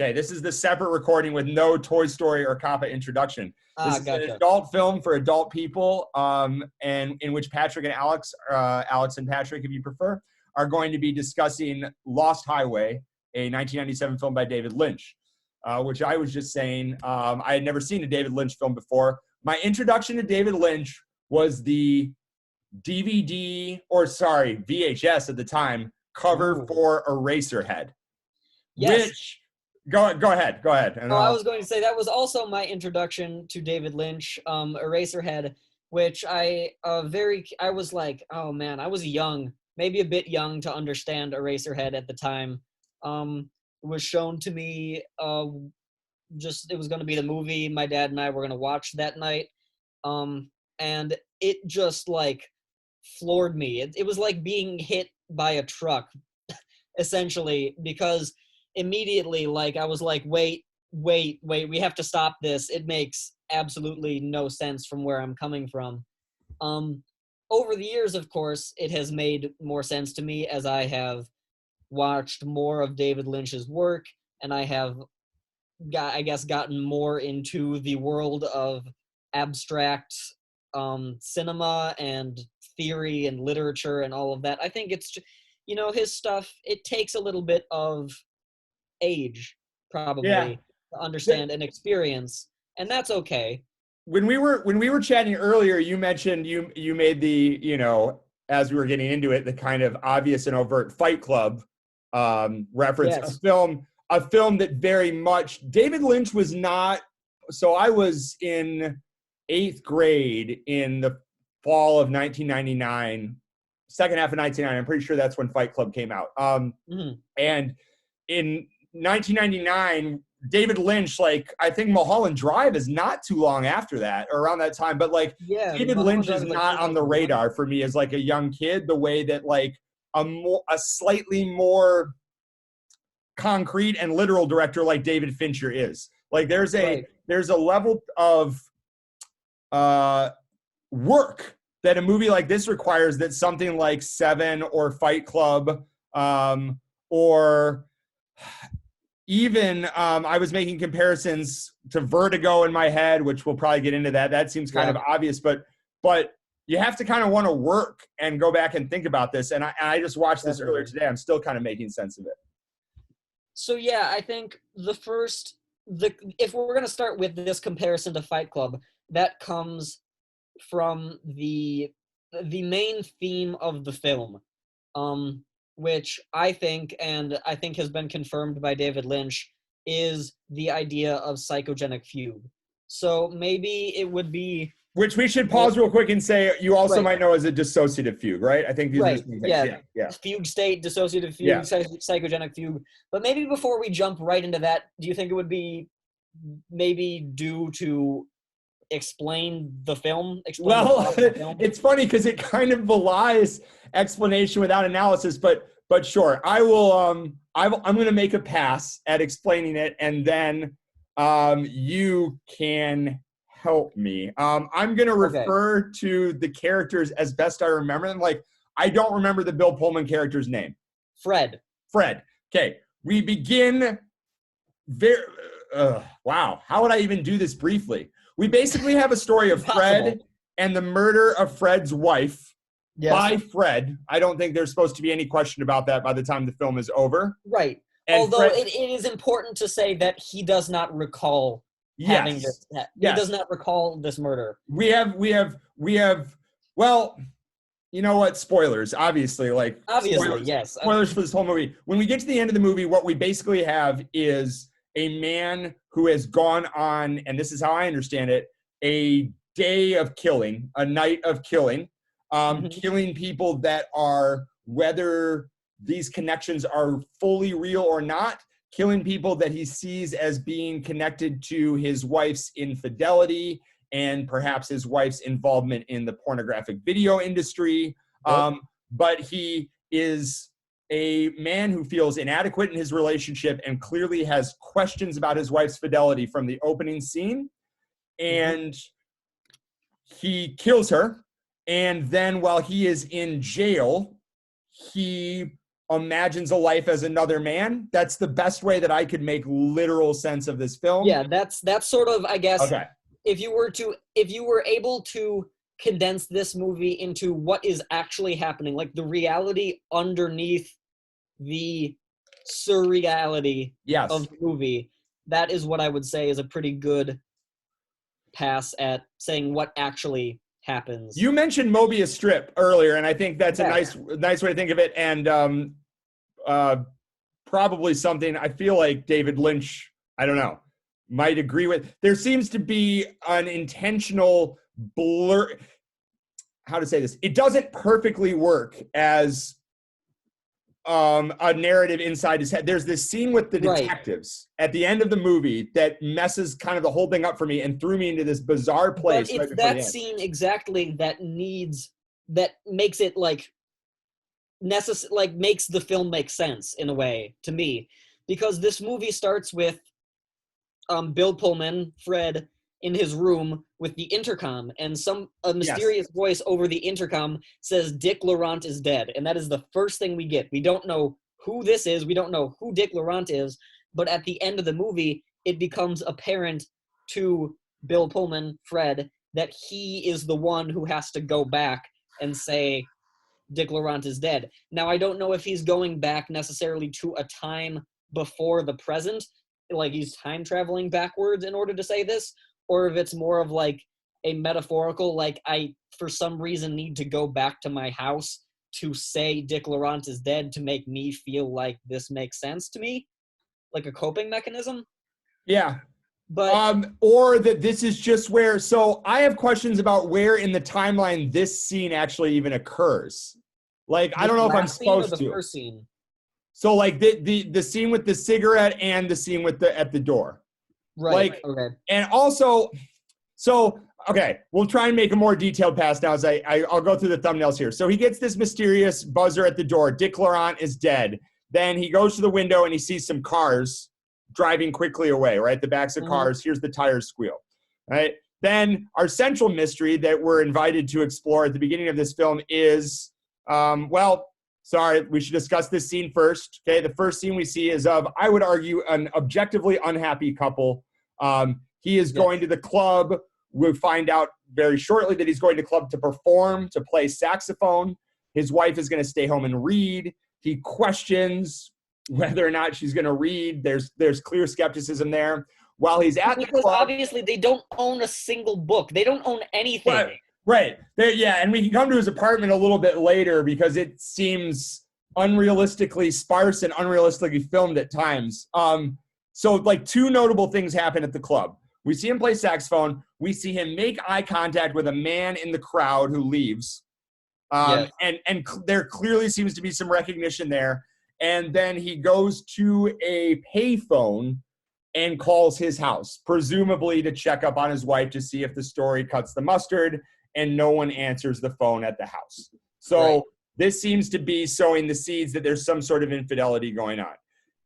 Okay, this is the separate recording with no Toy Story or Kappa introduction. This is Gotcha. an adult film for adult people, and in which Patrick and Alex, Alex and Patrick, if you prefer, are going to be discussing Lost Highway, a 1997 film by David Lynch, which I was just saying I had never seen a David Lynch film before. My introduction to David Lynch was the VHS at the time, cover for Eraserhead, Yes. which... Go ahead. And I was going to say that was also my introduction to David Lynch, Eraserhead, which I was like, oh man, I was young, maybe a bit young to understand Eraserhead at the time. It was shown to me, it was going to be the movie my dad and I were going to watch that night, and it just like floored me. It was like being hit by a truck, essentially, because immediately, like, I was like, wait, we have to stop this. It makes absolutely no sense from where I'm coming from. Over the years, of course, it has made more sense to me as I have watched more of David Lynch's work, and I have gotten more into the world of abstract cinema and theory and literature and all of that. I think it's, his stuff, it takes a little bit of age probably to understand and experience, and that's okay. When we were chatting earlier, you mentioned you made the, as we were getting into it, the kind of obvious and overt Fight Club reference. Yes. A film that very much David Lynch was not. So I was in 8th grade in the fall of 1999, second half of 1999. I'm pretty sure that's when Fight Club came out. And in 1999, David Lynch, like, I think Mulholland Drive is not too long after that, or around that time, but like, David Lynch is not on the radar for me as like a young kid, the way that like a slightly more concrete and literal director like David Fincher is. Like, there's a level of work that a movie like this requires that something like Seven or Fight Club or even I was making comparisons to Vertigo in my head, which we'll probably get into that. That seems kind of obvious, but you have to kind of want to work and go back and think about this. And I just watched this earlier today. I'm still kind of making sense of it. So yeah, I think if we're going to start with this comparison to Fight Club, that comes from the main theme of the film, which I think has been confirmed by David Lynch, is the idea of psychogenic fugue. So maybe it would be... Which we should pause real quick and say you also might know as a dissociative fugue, right? I think these are the same things. Yeah. Fugue state, dissociative fugue, psychogenic fugue. But maybe before we jump right into that, do you think it would be maybe due to explain the film? It's funny because it kind of belies explanation without analysis, but sure, I will. I'm going to make a pass at explaining it, and then you can help me. I'm going to refer to the characters as best I remember them. Like, I don't remember the Bill Pullman character's name. Fred. Okay, we begin wow. How would I even do this briefly? We basically have a story of Fred and the murder of Fred's wife by Fred. I don't think there's supposed to be any question about that by the time the film is over. Right. And although it is important to say that he does not recall having this. He does not recall this murder. We have, well, you know what? Spoilers, obviously. Spoilers for this whole movie. When we get to the end of the movie, what we basically have is a man who has gone on, and this is how I understand it, a day of killing, a night of killing, killing people that are, whether these connections are fully real or not, killing people that he sees as being connected to his wife's infidelity and perhaps his wife's involvement in the pornographic video industry. But he is a man who feels inadequate in his relationship and clearly has questions about his wife's fidelity from the opening scene. And he kills her. And then while he is in jail, he imagines a life as another man. That's the best way that I could make literal sense of this film. Yeah, that's sort of, I guess, okay. If you were able to condense this movie into what is actually happening, like the reality underneath the surreality of the movie, that is what I would say is a pretty good pass at saying what actually happens. You mentioned Mobius strip earlier, and I think that's a nice way to think of it, and probably something I feel like David Lynch, I don't know, might agree with. There seems to be an intentional blur. How to say this? It doesn't perfectly work as a narrative inside his head. There's this scene with the detectives at the end of the movie that messes kind of the whole thing up for me and threw me into this bizarre place. But it's that scene exactly that makes it makes the film make sense in a way to me, because this movie starts with Bill Pullman, Fred, in his room with the intercom, and a mysterious voice over the intercom says Dick Laurent is dead, and that is the first thing we get. We don't know who this is, we don't know who Dick Laurent is, but at the end of the movie, it becomes apparent to Bill Pullman, Fred, that he is the one who has to go back and say Dick Laurent is dead. Now, I don't know if he's going back necessarily to a time before the present, like he's time traveling backwards in order to say this, or if it's more of like a metaphorical, like I, for some reason, need to go back to my house to say Dick Laurent is dead to make me feel like this makes sense to me, like a coping mechanism. Yeah. But or that this is just where, so I have questions about where in the timeline this scene actually even occurs. Like, I don't know if I'm supposed to. The first scene? So like the scene with the cigarette and the scene with at the door. Right. Like, okay. And also, so, okay, we'll try and make a more detailed pass now as I'll go through the thumbnails here. So he gets this mysterious buzzer at the door. Dick Laurent is dead. Then he goes to the window and he sees some cars driving quickly away, right? The backs of cars. Here's the tires squeal, right? Then our central mystery that we're invited to explore at the beginning of this film is, sorry, we should discuss this scene first. Okay, the first scene we see is of, I would argue, an objectively unhappy couple. He is going to the club. We'll find out very shortly that he's going to club to perform, to play saxophone. His wife is going to stay home and read. He questions whether or not she's going to read. There's clear skepticism there. While he's at the club, obviously they don't own a single book. They don't own anything. Right. And we can come to his apartment a little bit later because it seems unrealistically sparse and unrealistically filmed at times. So like two notable things happen at the club. We see him play saxophone. We see him make eye contact with a man in the crowd who leaves. And there clearly seems to be some recognition there. And then he goes to a payphone and calls his house, presumably to check up on his wife to see if the story cuts the mustard, and no one answers the phone at the house. So this seems to be sowing the seeds that there's some sort of infidelity going on.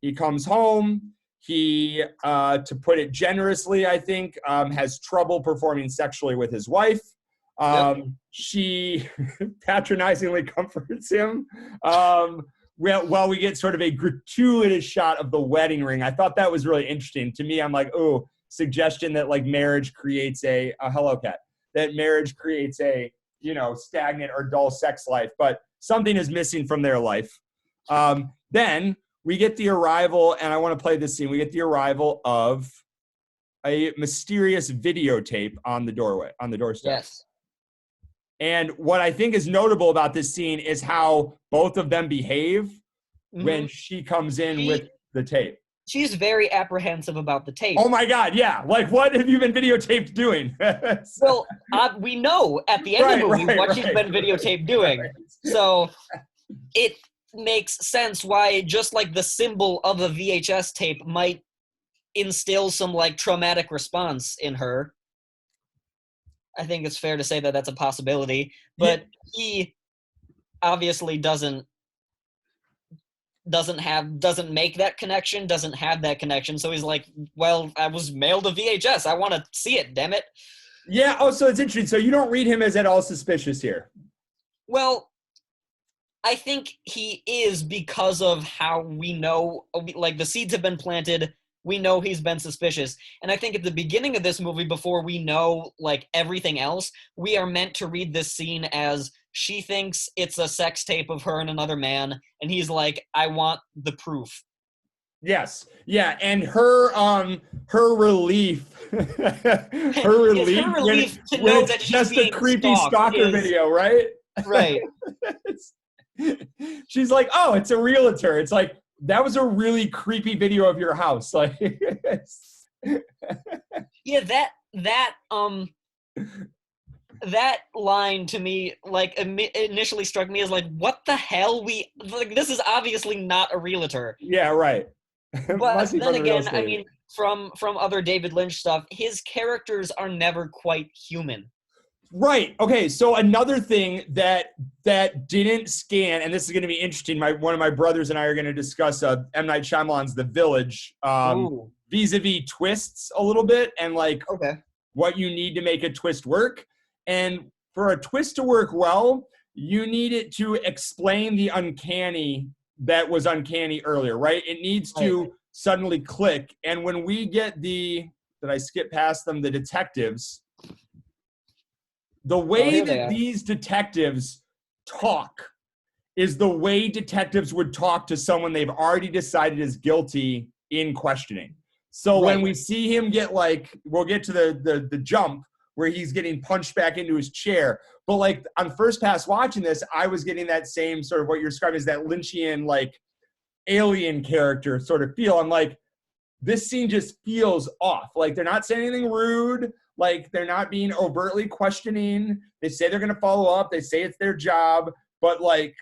He comes home. He, to put it generously, I think, has trouble performing sexually with his wife. She patronizingly comforts him. While we get sort of a gratuitous shot of the wedding ring. I thought that was really interesting. To me, I'm like, oh, suggestion that like marriage creates a hello cat, that marriage creates a, stagnant or dull sex life, but something is missing from their life. Then we get the arrival, and I want to play this scene. We get the arrival of a mysterious videotape on the doorstep. Yes. And what I think is notable about this scene is how both of them behave when she comes in with the tape. She's very apprehensive about the tape. Oh my God, yeah. Like, what have you been videotaped doing? Well, we know at the end of the movie what she's been videotaped doing. So it makes sense why just like the symbol of a VHS tape might instill some like traumatic response in her. I think it's fair to say that that's a possibility, but he obviously doesn't make that connection, doesn't have that connection. So he's like, well, I was mailed a VHS. I want to see it, damn it. Yeah. Oh, so it's interesting. So you don't read him as at all suspicious here. Well, I think he is because of how we know, like, the seeds have been planted. We know he's been suspicious. And I think at the beginning of this movie, before we know, like, everything else, we are meant to read this scene as she thinks it's a sex tape of her and another man. And he's like, I want the proof. Yes. Yeah. And her relief, her relief to when know it's that she's just a being creepy stalker is, video, right? Right. She's like, oh, it's a realtor. It's like, that was a really creepy video of your house. Like, yeah, that line to me, like, initially struck me as like, what the hell? This is obviously not a realtor. Yeah, right. But then again, I mean, from other David Lynch stuff, his characters are never quite human. Right. Okay. So another thing that didn't scan, and this is going to be interesting. One of my brothers and I are going to discuss M. Night Shyamalan's The Village, vis-a-vis twists a little bit, and like what you need to make a twist work. And for a twist to work well, you need it to explain the uncanny that was uncanny earlier, right? It needs to suddenly click. And when we get did I skip past them? The detectives. The way that these detectives talk is the way detectives would talk to someone they've already decided is guilty in questioning. So when we see him get, like, we'll get to the jump where he's getting punched back into his chair. But like on first pass watching this, I was getting that same sort of what you're describing as that Lynchian, like, alien character sort of feel. I'm like, this scene just feels off. Like, they're not saying anything rude. Like, they're not being overtly questioning. They say they're going to follow up. They say it's their job. But, like,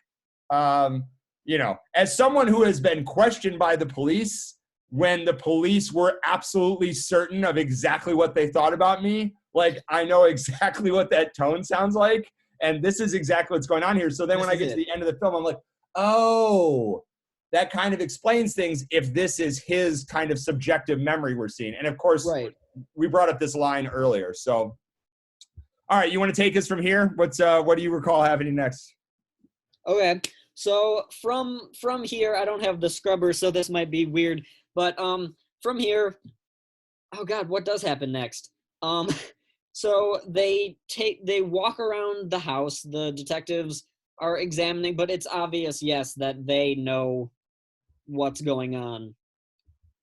you know, as someone who has been questioned by the police when the police were absolutely certain of exactly what they thought about me, like, I know exactly what that tone sounds like. And this is exactly what's going on here. So then when I get to the end of the film, I'm like, oh, that kind of explains things if this is his kind of subjective memory we're seeing. And of course, we brought up this line earlier. So, all right, you want to take us from here? What do you recall happening next? Okay, so from here, I don't have the scrubber, so this might be weird. But from here, oh God, what does happen next? So they walk around the house. The detectives are examining, but it's obvious, yes, that they know what's going on.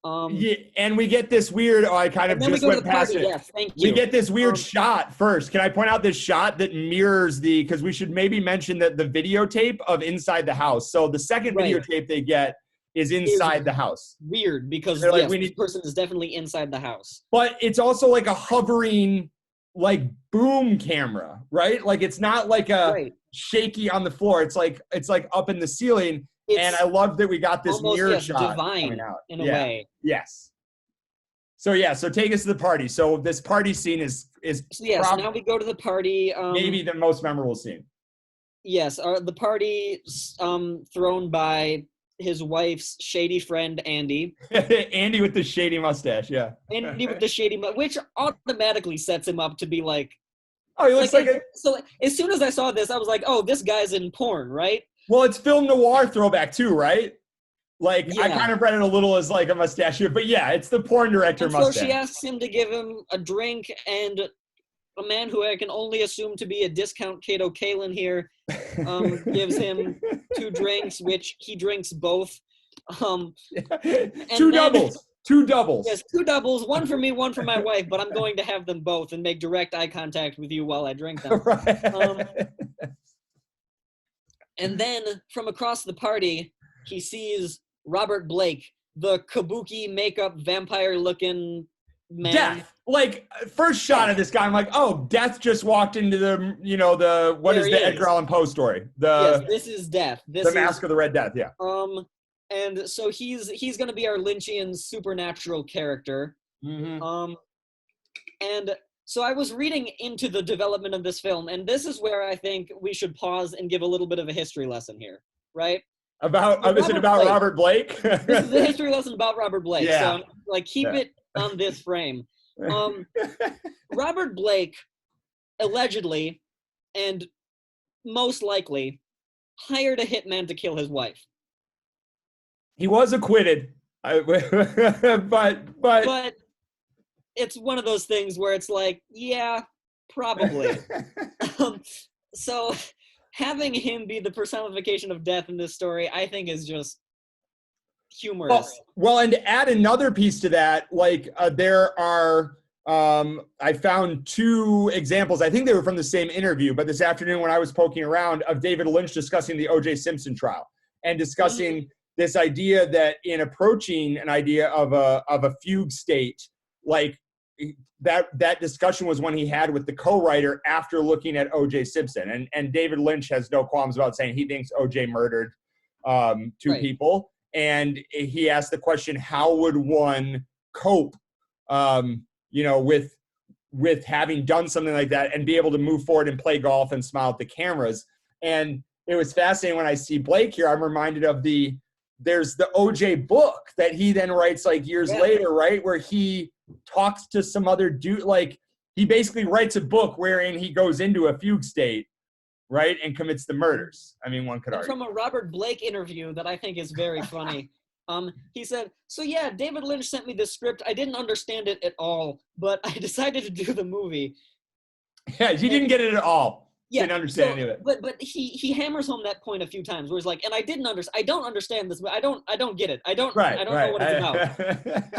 Yeah, and we get this weird, I kind of just went past it. Yes, thank you. We get this weird shot first. Can I point out this shot that mirrors because we should maybe mention that the videotape of inside the house. So the second videotape they get is inside the house. Weird, because like, this person is definitely inside the house. But it's also like a hovering, like, boom camera, right? Like, it's not like a shaky on the floor. It's like up in the ceiling. And I love that we got this almost, mirror shot divine coming out. In a way. Yes. So take us to the party. So this party scene is so now we go to the party. Maybe the most memorable scene. Yes, the party thrown by his wife's shady friend Andy. Andy with the shady mustache, yeah. Andy with the shady which automatically sets him up to be like. Oh, he looks like So as soon as I saw this, I was like, oh, this guy's in porn, right? Well, it's film noir throwback too, right? Like, I kind of read it a little as like a mustache, but yeah, it's the porn director mustache. So she asks him to give him a drink, and a man who I can only assume to be a discount Kato Kalin here gives him 2 drinks, which he drinks both. Two doubles. Yes, 2 doubles, one for me, one for my wife, but I'm going to have them both and make direct eye contact with you while I drink them. And then from across the party, he sees Robert Blake, the kabuki makeup vampire-looking man. Death. Like, first shot of this guy, I'm like, oh, Death just walked into the what is the Edgar Allan Poe story? Yes, this is Death. The Mask of the Red Death, yeah. And so he's going to be our Lynchian supernatural character. Mm-hmm. And so I was reading into the development of this film, and this is where I think we should pause and give a little bit of a history lesson here, right? Is it about Robert Blake? This is a history lesson about Robert Blake. Yeah. So, like, keep it on this frame. Robert Blake, allegedly, and most likely, hired a hitman to kill his wife. He was acquitted, but it's one of those things where it's like, yeah, probably. So having him be the personification of death in this story, I think is just humorous. Well, and to add another piece to that, like there are, I found 2 examples. I think they were from the same interview, but this afternoon when I was poking around, of David Lynch discussing the O.J. Simpson trial and discussing this idea that in approaching an idea of a fugue state, like that discussion was one he had with the co-writer after looking at O.J. Simpson, and David Lynch has no qualms about saying he thinks O.J. murdered 2 people. And he asked the question, how would one cope, with having done something like that and be able to move forward and play golf and smile at the cameras? And it was fascinating when I see Blake here. I'm reminded of there's the OJ book that he then writes like years later, right? Where he talks to some other dude, like he basically writes a book wherein he goes into a fugue state, right, and commits the murders. I mean, one could argue. From a Robert Blake interview that I think is very funny. He said, so yeah, David Lynch sent me the script. I didn't understand it at all, but I decided to do the movie. Yeah, he didn't get it at all. Yeah, didn't understand any of it. But he hammers home that point a few times where he's like, and I don't understand this, but I don't get it. I don't know what it's about.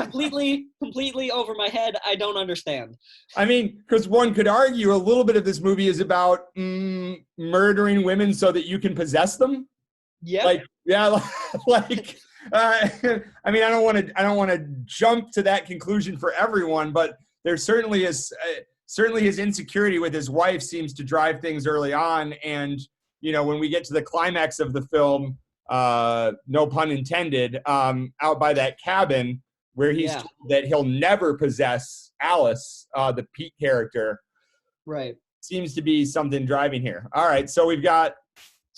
completely over my head. I don't understand. I mean, because one could argue a little bit of this movie is about murdering women so that you can possess them. Yeah. I mean, I don't want to jump to that conclusion for everyone, but there certainly is. Certainly his insecurity with his wife seems to drive things early on. And, when we get to the climax of the film, no pun intended, out by that cabin where he's told that he'll never possess Alice, the Pete character. Right. Seems to be something driving here. All right. So we've got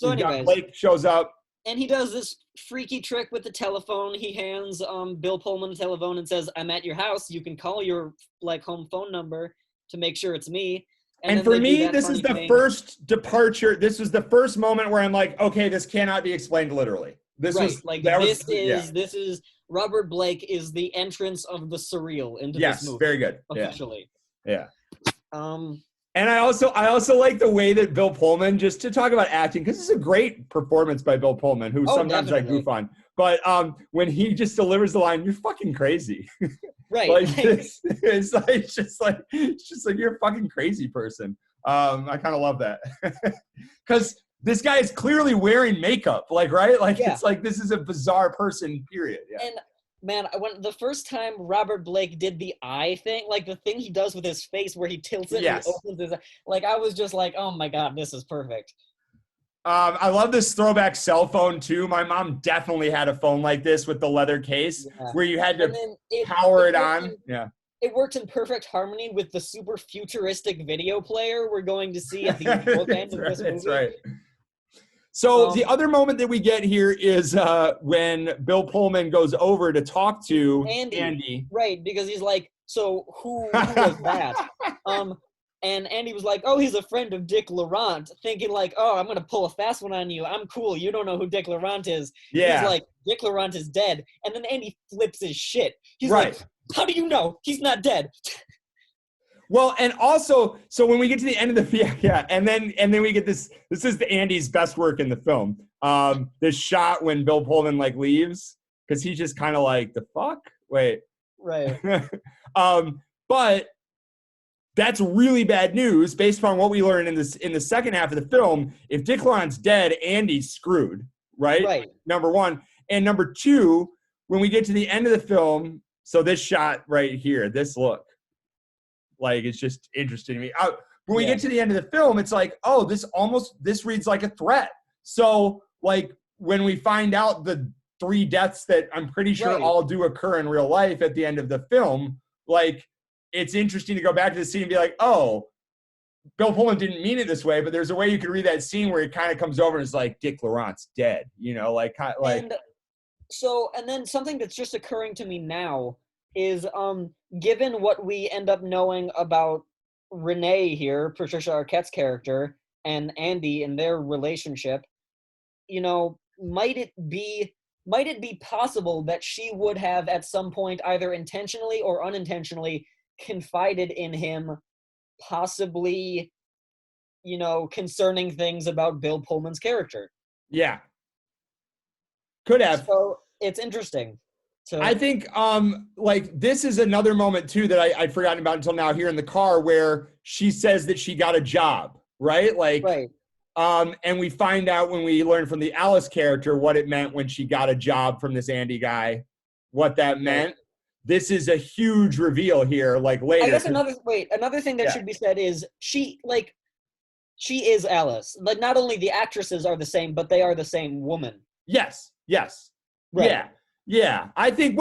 Blake shows up. And he does this freaky trick with the telephone. He hands Bill Pullman the telephone and says, I'm at your house. You can call your home phone number to make sure it's me. And for me, this is the first departure. This was the first moment where I'm like, okay, this cannot be explained literally. This is Robert Blake is the entrance of the surreal into this movie. Yes, very good. Officially. Yeah. And I also like the way that Bill Pullman, just to talk about acting, because it's a great performance by Bill Pullman, who sometimes I goof on. But when he just delivers the line, "You're fucking crazy," right? It's just like you're a fucking crazy person. I kind of love that because this guy is clearly wearing makeup, right? It's like this is a bizarre person. Period. Yeah. And man, when the first time Robert Blake did the eye thing, the thing he does with his face where he tilts it and he opens his eye, I was just like, oh my God, this is perfect. I love this throwback cell phone too. My mom definitely had a phone like this with the leather case where you had to power it on. Yeah. It works in perfect harmony with the super futuristic video player we're going to see at the bookend of this movie. That's right. So the other moment that we get here is when Bill Pullman goes over to talk to Andy. Right, because he's like, so who was that? And Andy was like, oh, he's a friend of Dick Laurent, thinking oh, I'm going to pull a fast one on you. I'm cool. You don't know who Dick Laurent is. Yeah. He's like, Dick Laurent is dead. And then Andy flips his shit. He's like, how do you know? He's not dead. Well, and also, so when we get to the end of the and then we get this is Andy's best work in the film. This shot when Bill Pullman leaves, because he's just kind of like, the fuck? Wait. Right. But that's really bad news based upon what we learned in the second half of the film. If Dick Laurent's dead, Andy's screwed, right? Right. Number one. And number two, when we get to the end of the film, so this shot right here, this look, it's just interesting to me. When we get to the end of the film, it's like, oh, this reads like a threat. So when we find out the 3 deaths that I'm pretty sure all do occur in real life at the end of the film, it's interesting to go back to the scene and be like, oh, Bill Pullman didn't mean it this way, but there's a way you could read that scene where it kind of comes over and it's like, Dick Laurent's dead, And then something that's just occurring to me now is, given what we end up knowing about Renee here, Patricia Arquette's character, and Andy and their relationship, you know, might it be possible that she would have at some point, either intentionally or unintentionally, confided in him, possibly, you know, concerning things about Bill Pullman's character? Yeah. Could have. So it's interesting. So I think like this is another moment too that I'd forgotten about until now here in the car, where she says that she got a job, right? Like, right. And we find out when we learn from the Alice character what it meant when she got a job from this Andy guy, what that meant. Right. This is a huge reveal here, like later. I guess another thing that should be said is she is Alice. Like, not only the actresses are the same, but they are the same woman. Yes. Right. Yeah. I think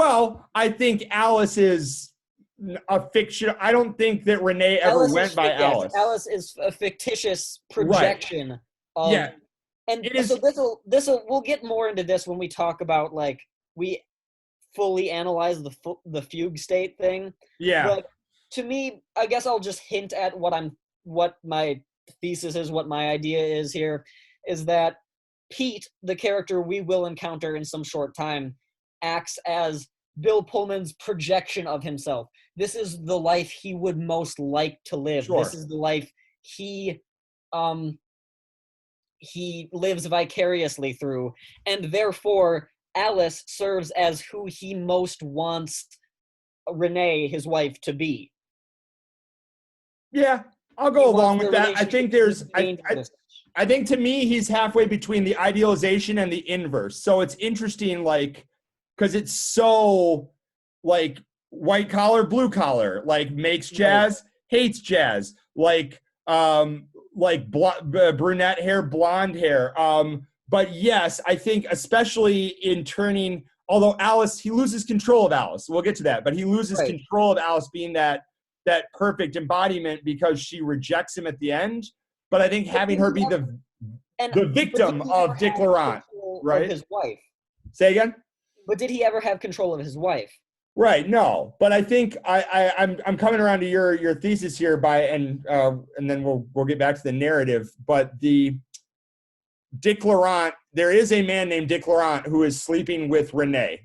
Alice is a fiction. I don't think that Renee ever went by Alice. Alice is a fictitious projection. Right. Of, yeah. And so we'll get more into this when we talk about, like, we fully analyze the fugue state thing. Yeah. But to me, I guess I'll just hint at what my thesis is, what my idea is here, is that Pete, the character we will encounter in some short time, acts as Bill Pullman's projection of himself. This is the life he would most like to live. Sure. This is the life he lives vicariously through, and therefore Alice serves as who he most wants Renee, his wife, to be. Yeah, I'll go along with that. I think I think to me, he's halfway between the idealization and the inverse. So it's interesting, like, because it's so, like, white collar, blue collar, like, makes jazz, hates jazz, like brunette hair, blonde hair. But yes, I think especially in turning, although Alice, he loses control of Alice. We'll get to that, but he loses control of Alice being that perfect embodiment because she rejects him at the end. But I think having her be the victim of Dick Laurent, right? Of his wife. Say again? But did he ever have control of his wife? Right. No. But I think I'm coming around to your thesis here and then we'll get back to the narrative. But the Dick Laurent, there is a man named Dick Laurent who is sleeping with Renee.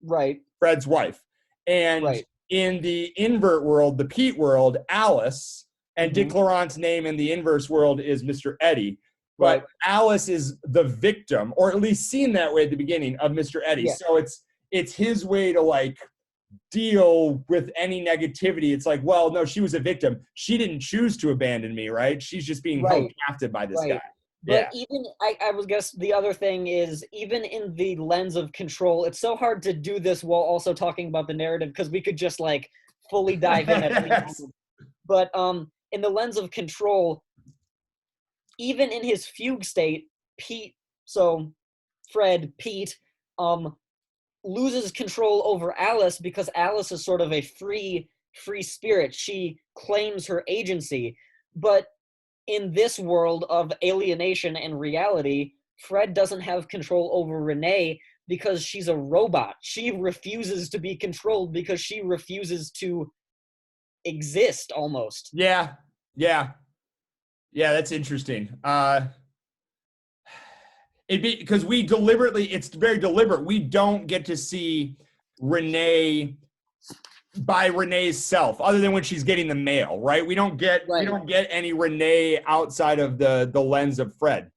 Right. Fred's wife. And in the invert world, the Pete world, Alice, and Dick Laurent's name in the inverse world is Mr. Eddie. But Alice is the victim, or at least seen that way at the beginning, of Mr. Eddie. Yeah. So it's his way to, like, deal with any negativity. It's like, well, no, she was a victim. She didn't choose to abandon me, right? She's just being held captive by this guy. But even, I would guess the other thing is, even in the lens of control, it's so hard to do this while also talking about the narrative, because we could just, like, fully dive in at any moment. But in the lens of control, even in his fugue state, Pete loses control over Alice because Alice is sort of a free spirit. She claims her agency. But in this world of alienation and reality, Fred doesn't have control over Renee because she's a robot. She refuses to be controlled because she refuses to exist, almost. Yeah, that's interesting. Because it's very deliberate. We don't get to see Renee by Renee's self, other than when she's getting the mail, right? We don't get any Renee outside of the lens of Fred.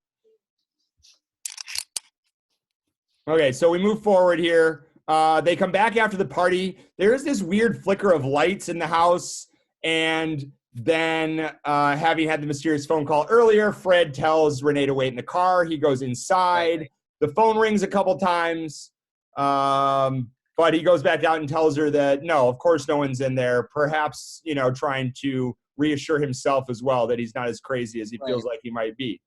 Okay, so we move forward here. They come back after the party. There is this weird flicker of lights in the house, and then, having had the mysterious phone call earlier, Fred tells Renee to wait in the car. He goes inside. The phone rings a couple times, but he goes back out and tells her that, no, of course no one's in there, perhaps, trying to reassure himself as well that he's not as crazy as he feels like he might be.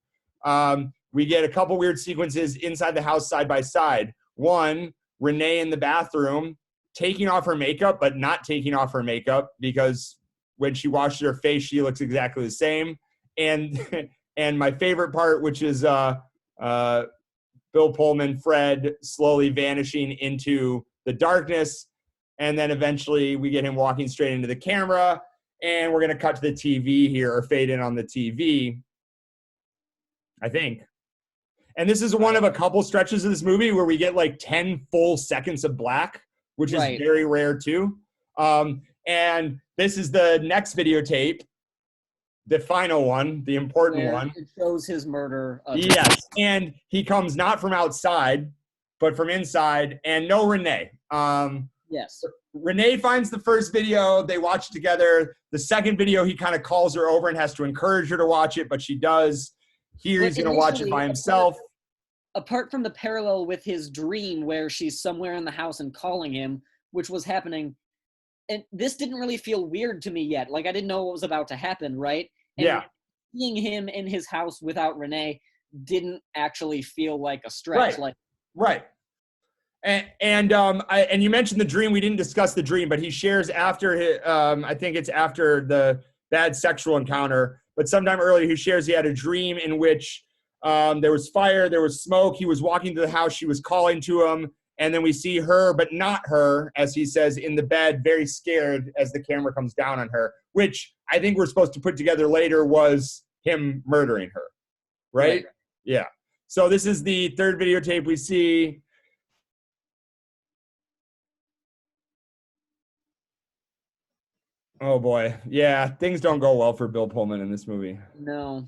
We get a couple weird sequences inside the house side by side. One, Renee in the bathroom taking off her makeup, but not taking off her makeup because when she washes her face, she looks exactly the same. And my favorite part, which is Bill Pullman, Fred, slowly vanishing into the darkness. And then eventually we get him walking straight into the camera. And we're going to cut to the TV here, or fade in on the TV, I think. And this is one of a couple stretches of this movie where we get like 10 full seconds of black, which is very rare too. And this is the next videotape, the final one, the important one. It shows his murder. Yes, and he comes not from outside, but from inside, and no Renee. Yes. Renee finds the first video. They watch together. The second video, he kind of calls her over and has to encourage her to watch it, but she does. Here, he's going to watch it by himself. Apart from the parallel with his dream where she's somewhere in the house and calling him, which was happening, and this didn't really feel weird to me yet. Like, I didn't know what was about to happen, right? And seeing him in his house without Renee didn't actually feel like a stretch. Right. And you mentioned the dream. We didn't discuss the dream, but he shares after his, I think it's after the bad sexual encounter, but sometime earlier he shares he had a dream in which there was fire, there was smoke. He was walking to the house. She was calling to him. And then we see her, but not her, as he says, in the bed, very scared as the camera comes down on her, which I think we're supposed to put together later was him murdering her, right? Yeah. So this is the third videotape we see. Oh, boy. Yeah, things don't go well for Bill Pullman in this movie. No.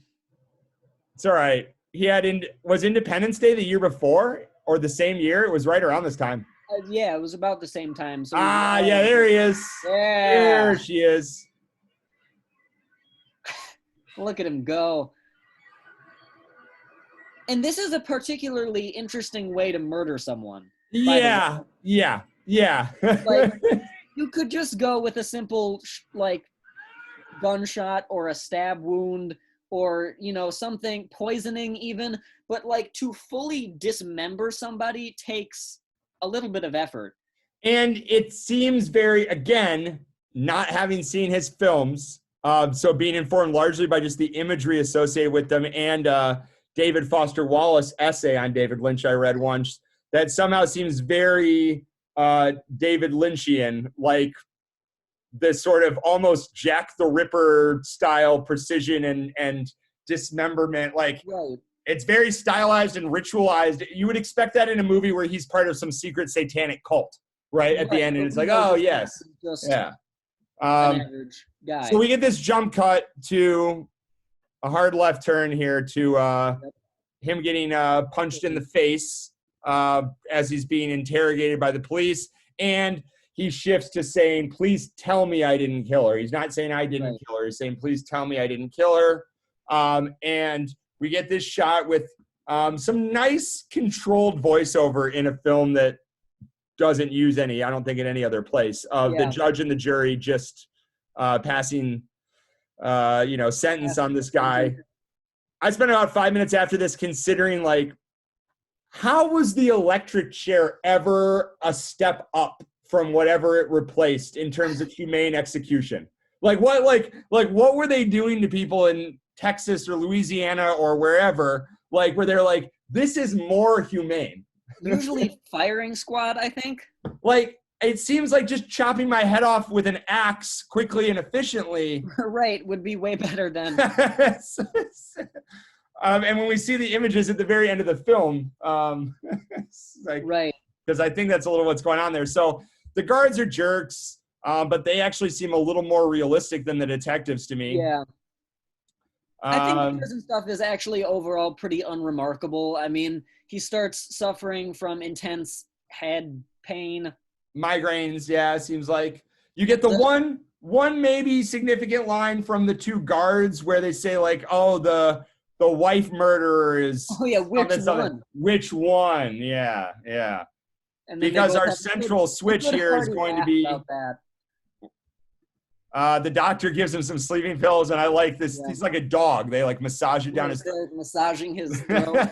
It's all right. Was Independence Day the year before or the same year? It was right around this time. Yeah, it was about the same time. So yeah, there he is. Yeah. There she is. Look at him go. And this is a particularly interesting way to murder someone. Yeah. Like, you could just go with a simple, like, gunshot or a stab wound or, something, poisoning even. But, like, to fully dismember somebody takes a little bit of effort. And it seems very, again, not having seen his films, so being informed largely by just the imagery associated with them and David Foster Wallace essay on David Lynch I read once, that somehow seems very David Lynchian, like this sort of almost Jack the Ripper style precision and dismemberment. Like, it's very stylized and ritualized. You would expect that in a movie where he's part of some secret satanic cult, right? At the end, and it's like, oh, yes. Yeah. An average guy. So we get this jump cut to a hard left turn here to him getting punched in the face as he's being interrogated by the police. And he shifts to saying, please tell me I didn't kill her. He's not saying I didn't kill her. He's saying, please tell me I didn't kill her. And we get this shot with some nice controlled voiceover in a film that doesn't use any, I don't think, in any other place, of the judge and the jury just passing, sentence on this guy. I spent about 5 minutes after this considering, like, how was the electric chair ever a step up from whatever it replaced in terms of humane execution? Like what were they doing to people in Texas or Louisiana or wherever, like, where they're like, this is more humane? Usually firing squad, I think. Like, it seems like just chopping my head off with an axe quickly and efficiently. Right, would be way better than. And when we see the images at the very end of the film, because I think that's a little what's going on there. So the guards are jerks, but they actually seem a little more realistic than the detectives to me. Yeah. I think the prison stuff is actually overall pretty unremarkable. I mean, he starts suffering from intense head pain. Migraines, yeah, it seems like. You get the one maybe significant line from the two guards where they say, like, oh, the wife murderer is... Oh, yeah, which one? Which one, yeah. And because our central switch here is going to be... The doctor gives him some sleeping pills, and I like this. Yeah. He's like a dog. They like massage it down his throat. Massaging his throat.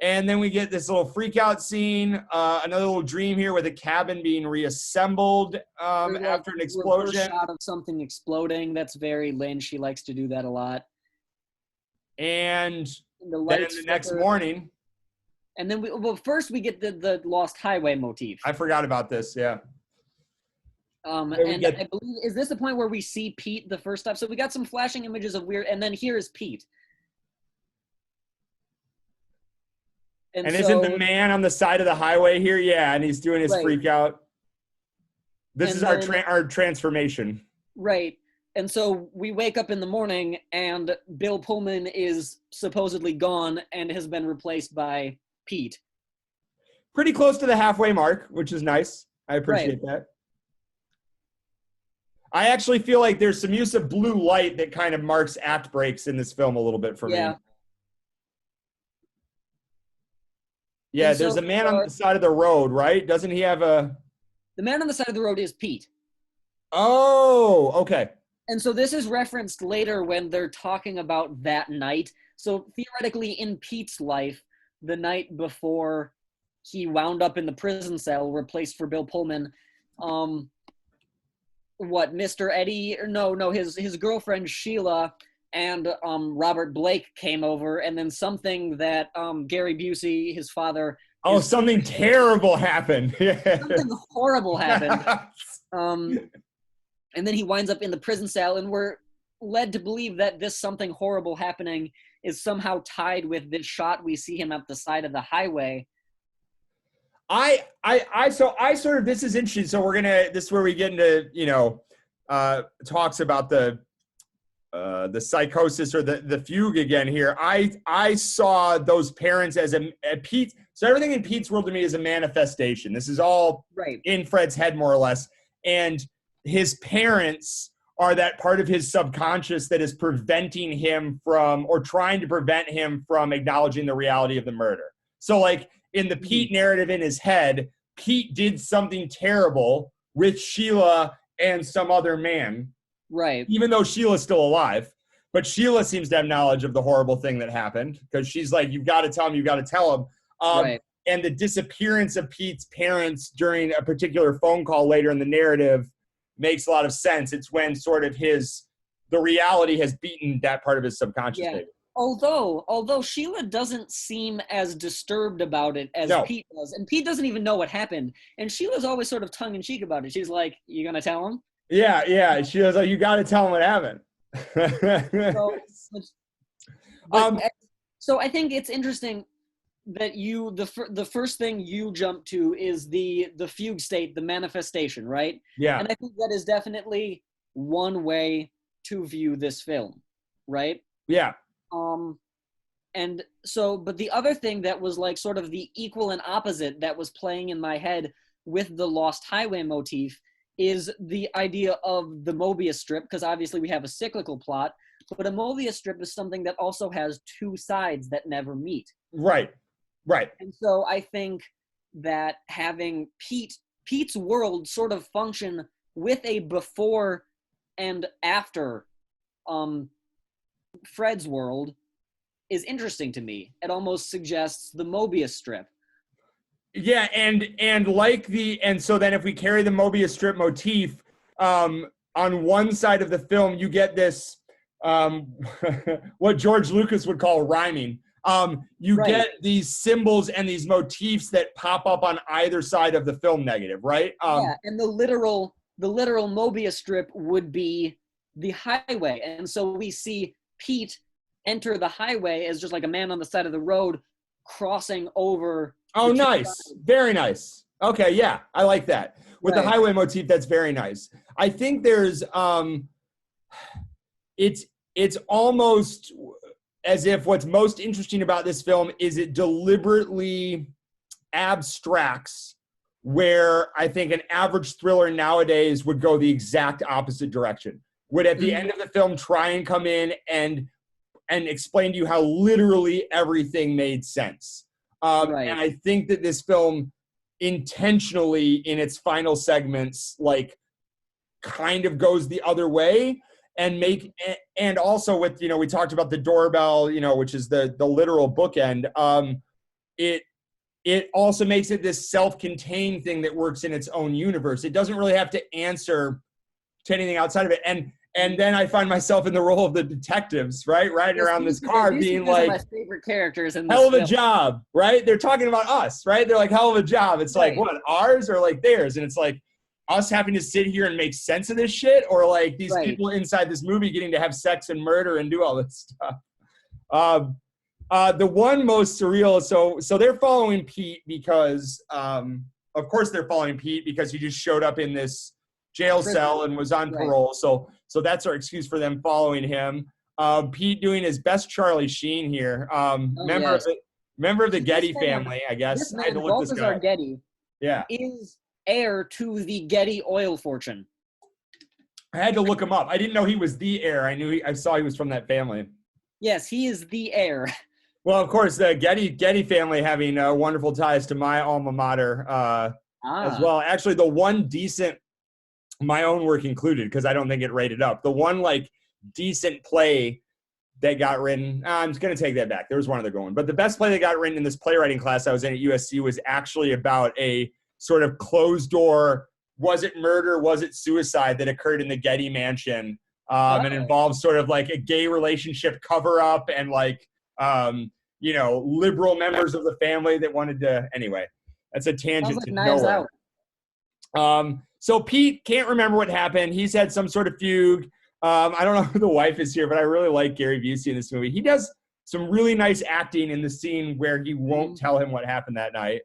And then we get this little freak out scene, another little dream here with a cabin being reassembled after an explosion. Shot of something exploding. That's very Lynch. He likes to do that a lot. And then the next morning. And then first we get the Lost Highway motif. I forgot about this, yeah. And I believe, is this the point where we see Pete the first time? So we got some flashing images of weird, and then here is Pete. And isn't the man on the side of the highway here? Yeah, and he's doing his freak out. This is our transformation. Right. And so we wake up in the morning and Bill Pullman is supposedly gone and has been replaced by Pete. Pretty close to the halfway mark, which is nice. I appreciate that. I actually feel like there's some use of blue light that kind of marks act breaks in this film a little bit for me. Yeah, there's a man on the side of the road, right? Doesn't he have a... The man on the side of the road is Pete. Oh, okay. And so this is referenced later when they're talking about that night. So theoretically, in Pete's life, the night before he wound up in the prison cell, replaced for Bill Pullman, Mr. Eddie, his girlfriend Sheila and Robert Blake came over, and then something that Gary Busey, his father... Oh, something terrible happened. Something horrible happened. And then he winds up in the prison cell, and we're led to believe that this something horrible happening is somehow tied with this shot we see him at the side of the highway. This is interesting. So this is where we get into, talks about the psychosis or the fugue again here. I saw those parents as a Pete. So everything in Pete's world to me is a manifestation. This is all in Fred's head, more or less. And his parents are that part of his subconscious that is preventing him from, or trying to prevent him from acknowledging the reality of the murder. So like in the Pete narrative in his head, Pete did something terrible with Sheila and some other man. Right. Even though Sheila's still alive. But Sheila seems to have knowledge of the horrible thing that happened because she's like, you've got to tell him, you've got to tell him. And the disappearance of Pete's parents during a particular phone call later in the narrative makes a lot of sense. It's when sort of the reality has beaten that part of his subconscious. Yeah. Although Sheila doesn't seem as disturbed about it as Pete does. And Pete doesn't even know what happened. And Sheila's always sort of tongue-in-cheek about it. She's like, you gonna tell him? Yeah. She was like, you got to tell him what happened. So I think it's interesting that the first thing you jump to is the fugue state, the manifestation, right? Yeah. And I think that is definitely one way to view this film, right? Yeah. And so, but the other thing that was like sort of the equal and opposite that was playing in my head with the Lost Highway motif is the idea of the Mobius strip, because obviously we have a cyclical plot, but a Mobius strip is something that also has two sides that never meet. Right. And so I think that having Pete's world sort of function with a before and after Fred's world is interesting to me. It almost suggests the Mobius strip. Yeah, and so then if we carry the Mobius strip motif, on one side of the film, you get this, what George Lucas would call rhyming. You get these symbols and these motifs that pop up on either side of the film negative, right? And the literal Mobius strip would be the highway. And so we see Pete enter the highway as just like a man on the side of the road crossing over. Oh, nice. Very nice. Okay, yeah, I like that. With the highway motif, that's very nice. I think there's, it's almost as if what's most interesting about this film is it deliberately abstracts where I think an average thriller nowadays would go the exact opposite direction. Would at the end of the film try and come in and explain to you how literally everything made sense. And I think that this film intentionally in its final segments, like kind of goes the other way and also with, we talked about the doorbell, which is the literal bookend. It also makes it this self-contained thing that works in its own universe. It doesn't really have to answer to anything outside of it. And then I find myself in the role of the detectives, right? Riding around this car being like, my favorite characters in this hell of a film. job, right? They're talking about us, right? They're like, hell of a job. It's like, what, ours or like theirs? And it's like us having to sit here and make sense of this shit, or like these people inside this movie getting to have sex and murder and do all this stuff. The one most surreal, so they're following Pete because, of course they're following Pete because he just showed up in this jail cell and was on parole. So that's our excuse for them following him. Pete doing his best Charlie Sheen here. Member of the Getty family, I guess. This man, I had to look this guy up. Getty, is heir to the Getty oil fortune. I had to look him up. I didn't know he was the heir. I saw he was from that family. Yes, he is the heir. Well, of course, the Getty family having wonderful ties to my alma mater as well. Actually, the one decent, my own work included, because I don't think it rated up. The one decent play that got written, I'm just going to take that back. There was one other going. But the best play that got written in this playwriting class I was in at USC was actually about a sort of closed door, was it murder, was it suicide that occurred in the Getty mansion and involves sort of a gay relationship cover up and liberal members of the family that wanted to, anyway, that's a tangent to nowhere. So Pete can't remember what happened. He's had some sort of fugue. I don't know who the wife is here, but I really like Gary Busey in this movie. He does some really nice acting in the scene where he won't tell him what happened that night.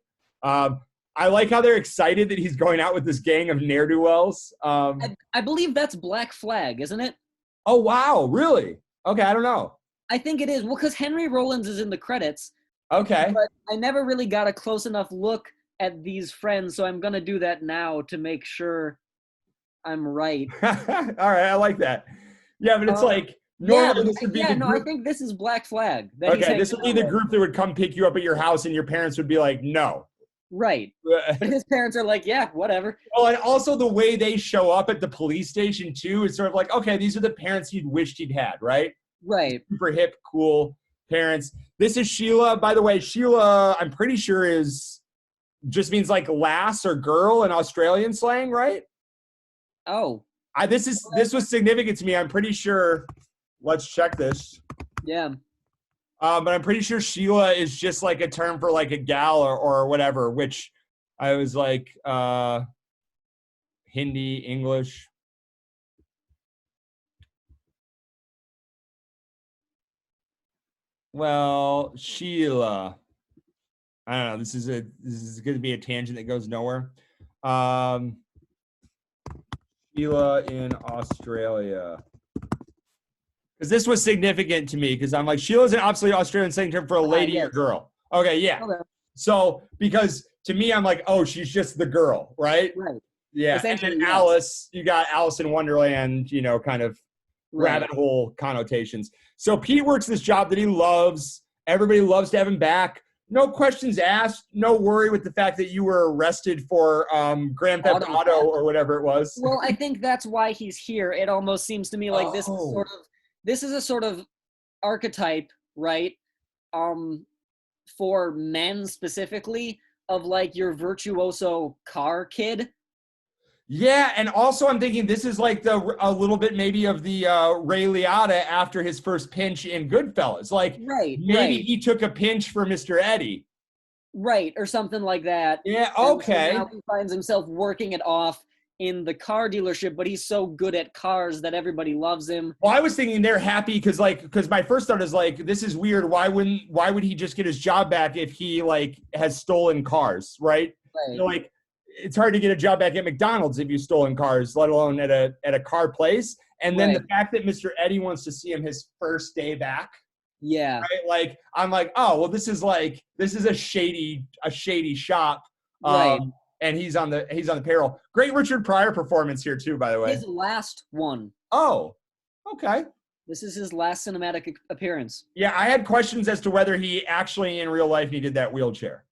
I like how they're excited that he's going out with this gang of ne'er-do-wells. I believe that's Black Flag, isn't it? Oh, wow. Really? Okay, I don't know. I think it is. Well, because Henry Rollins is in the credits. Okay. But I never really got a close enough look at these friends, so I'm going to do that now to make sure I'm right. All right, I like that. Yeah, but it's normally this would be the group. I think this is Black Flag. Okay, this would be the group that would come pick you up at your house and your parents would be like, no. Right. But his parents are like, yeah, whatever. Well, and also the way they show up at the police station, too, is sort of okay, these are the parents he'd wished he'd had, right? Right. Super hip, cool parents. This is Sheila. By the way, Sheila, I'm pretty sure just means lass or girl in Australian slang, right? Oh. This was significant to me. I'm pretty sure. Let's check this. Yeah. But I'm pretty sure Sheila is just a term for a gal or whatever, which I was Hindi, English. Well, Sheila. I don't know. This is going to be a tangent that goes nowhere. Sheila in Australia. Because this was significant to me because I'm Sheila's an absolutely Australian slang term for a lady or girl. Okay, yeah. Okay. So because to me, I'm she's just the girl, right? Right. Yeah. And then Alice, you got Alice in Wonderland, kind of rabbit hole connotations. So Pete works this job that he loves. Everybody loves to have him back. No questions asked. No worry with the fact that you were arrested for Grand Theft Auto or whatever it was. Well, I think that's why he's here. It almost seems to me like this is a sort of archetype, right? For men specifically of your virtuoso car kid. Yeah, and also I'm thinking this is a little bit maybe of the Ray Liotta after his first pinch in Goodfellas. Maybe he took a pinch for Mr. Eddie. Right, or something like that. Yeah, okay. So now he finds himself working it off in the car dealership, but he's so good at cars that everybody loves him. Well, I was thinking they're happy because my first thought is this is weird. Why would he just get his job back if he has stolen cars, right? Right. It's hard to get a job back at McDonald's if you've stolen cars, let alone at a car place. And then the fact that Mr. Eddie wants to see him his first day back. Yeah. Right? I'm oh, well, this is a shady shop. Right. And he's on the payroll. Great Richard Pryor performance here too, by the way. His last one. Oh, okay. This is his last cinematic appearance. Yeah, I had questions as to whether he actually in real life needed that wheelchair.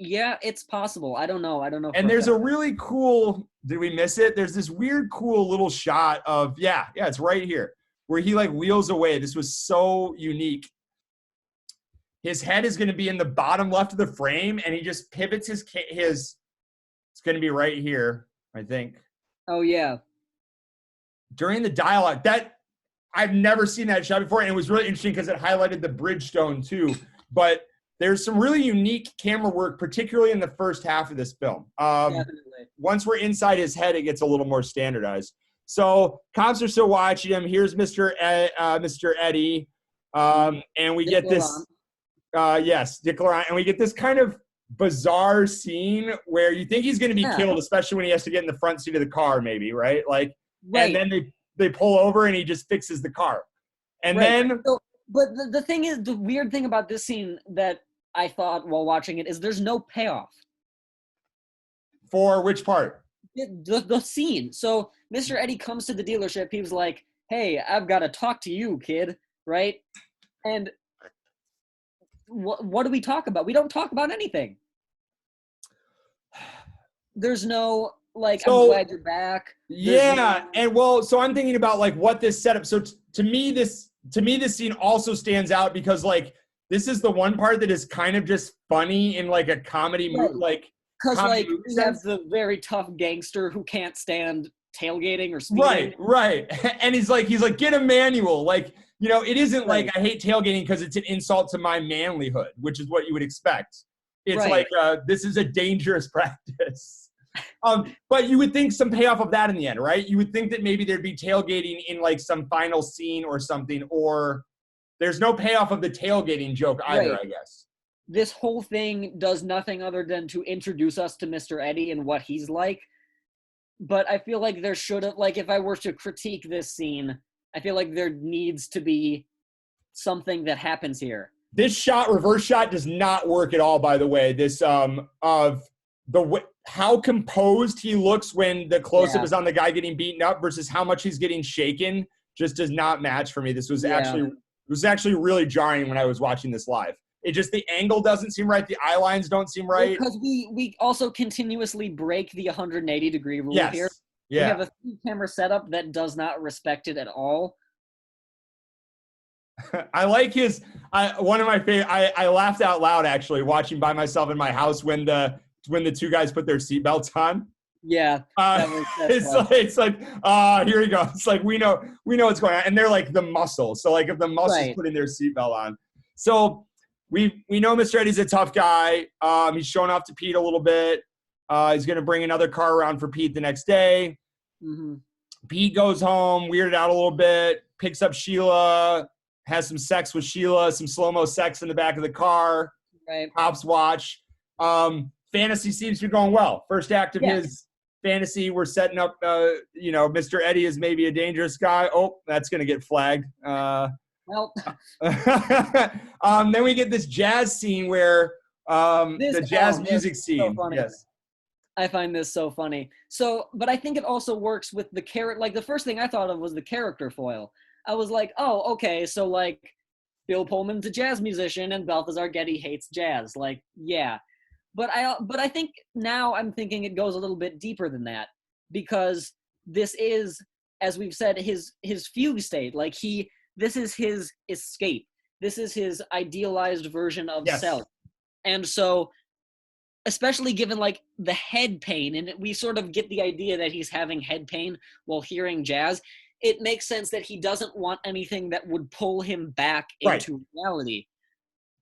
Yeah, it's possible. I don't know. And there's a really cool, did we miss it? There's this weird, cool little shot of, yeah, it's right here, where he wheels away. This was so unique. His head is going to be in the bottom left of the frame, and he just pivots it's going to be right here, I think. Oh, yeah. During the dialogue, I've never seen that shot before, and it was really interesting because it highlighted the Bridgestone too. But there's some really unique camera work, particularly in the first half of this film. Definitely. Once we're inside his head, it gets a little more standardized. So cops are still watching him. Here's Mr. Eddie. And we Dick get this, yes, Dick Laurent, and we get this kind of bizarre scene where you think he's going to be killed, especially when he has to get in the front seat of the car, maybe, right? Like, and then they pull over and he just fixes the car. And then... So, but the thing is, the weird thing about this scene that I thought while watching it is there's no payoff. For which part? The scene. So Mr. Eddie comes to the dealership. He was like, hey, I've got to talk to you, kid, right? And what do we talk about? We don't talk about anything. There's no, like, I'm glad you're back. And well, so I'm thinking about, like, what this setup. So to me, this scene also stands out because, like, this is the one part that is kind of just funny in, like, a comedy movie, like, because, like, you have the very tough gangster who can't stand tailgating or speeding. Right. And he's like, get a manual. Like, you know, it isn't like I hate tailgating because it's an insult to my manlyhood, which is what you would expect. It's like, this is a dangerous practice. But you would think some payoff of that in the end, right? You would think that maybe there'd be tailgating in, like, some final scene or something, or there's no payoff of the tailgating joke either, I guess. This whole thing does nothing other than to introduce us to Mr. Eddie and what he's like. But I feel like there should have, like, if I were to critique this scene, I feel like there needs to be something that happens here. This reverse shot does not work at all, by the way. This, of the how composed he looks when the close-up is on the guy getting beaten up versus how much he's getting shaken just does not match for me. This was actually really jarring when I was watching this live. It just, the angle doesn't seem right. The eye lines don't seem right. Because we also continuously break the 180-degree rule here. Yeah. We have a camera setup that does not respect it at all. I like one of my favorite, I laughed out loud actually watching by myself in my house when the two guys put their seatbelts on. Yeah. It's like, here we go. It's like, we know what's going on. And they're like the muscle. So, like, if the muscle's putting their seatbelt on. So we know Mr. Eddie's a tough guy. He's showing off to Pete a little bit. He's going to bring another car around for Pete the next day. Mm-hmm. Pete goes home, weirded out a little bit, picks up Sheila, has some sex with Sheila, some slow-mo sex in the back of the car. Right. Cops watch. Fantasy seems to be going well. First act of his fantasy, we're setting up, Mr. Eddie is maybe a dangerous guy. Oh, that's going to get flagged. Well, then we get this jazz scene where the jazz music scene. So yes. I find this so funny. So, but I think it also works with the character. Like, the first thing I thought of was the character foil. I was like, oh, okay, so, like, Bill Pullman's a jazz musician and Balthazar Getty hates jazz. Like, yeah. But I think now I'm thinking it goes a little bit deeper than that, because this is, as we've said, his fugue state. Like, this is his escape. This is his idealized version of self. And so, especially given, like, the head pain, and we sort of get the idea that he's having head pain while hearing jazz, it makes sense that he doesn't want anything that would pull him back into reality.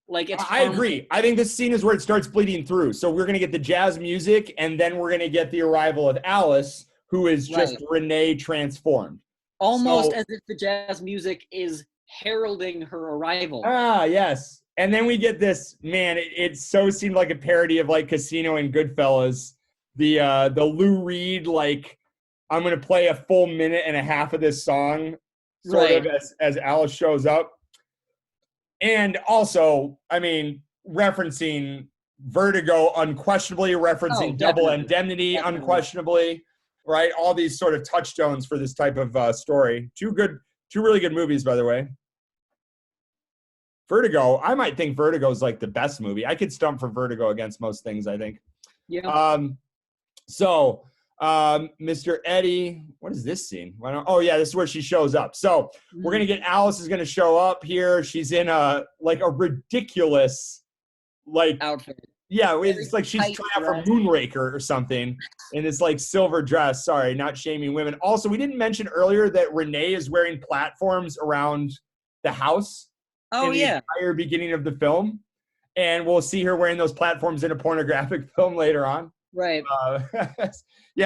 Like, I agree. I think this scene is where it starts bleeding through. So we're going to get the jazz music, and then we're going to get the arrival of Alice, who is just Renee transformed. Almost as if the jazz music is heralding her arrival. Ah, yes. And then we get this, man, it so seemed like a parody of, like, Casino and Goodfellas. The Lou Reed, like, I'm going to play a full minute and a half of this song sort of as Alice shows up. And also, I mean, referencing Vertigo unquestionably, referencing Double Indemnity unquestionably, right? All these sort of touchstones for this type of story. Two really good movies, by the way. Vertigo, I might think Vertigo is, like, the best movie. I could stump for Vertigo against most things, I think. Yeah. Mr. Eddie, what is this scene? This is where she shows up. So we're going to get Alice is going to show up here. She's in a ridiculous, like, outfit. Yeah, it's like she's trying out for Moonraker or something in this, like, silver dress. Sorry, not shaming women. Also, we didn't mention earlier that Renee is wearing platforms around the house. Oh, in the entire beginning of the film. And we'll see her wearing those platforms in a pornographic film later on. Right.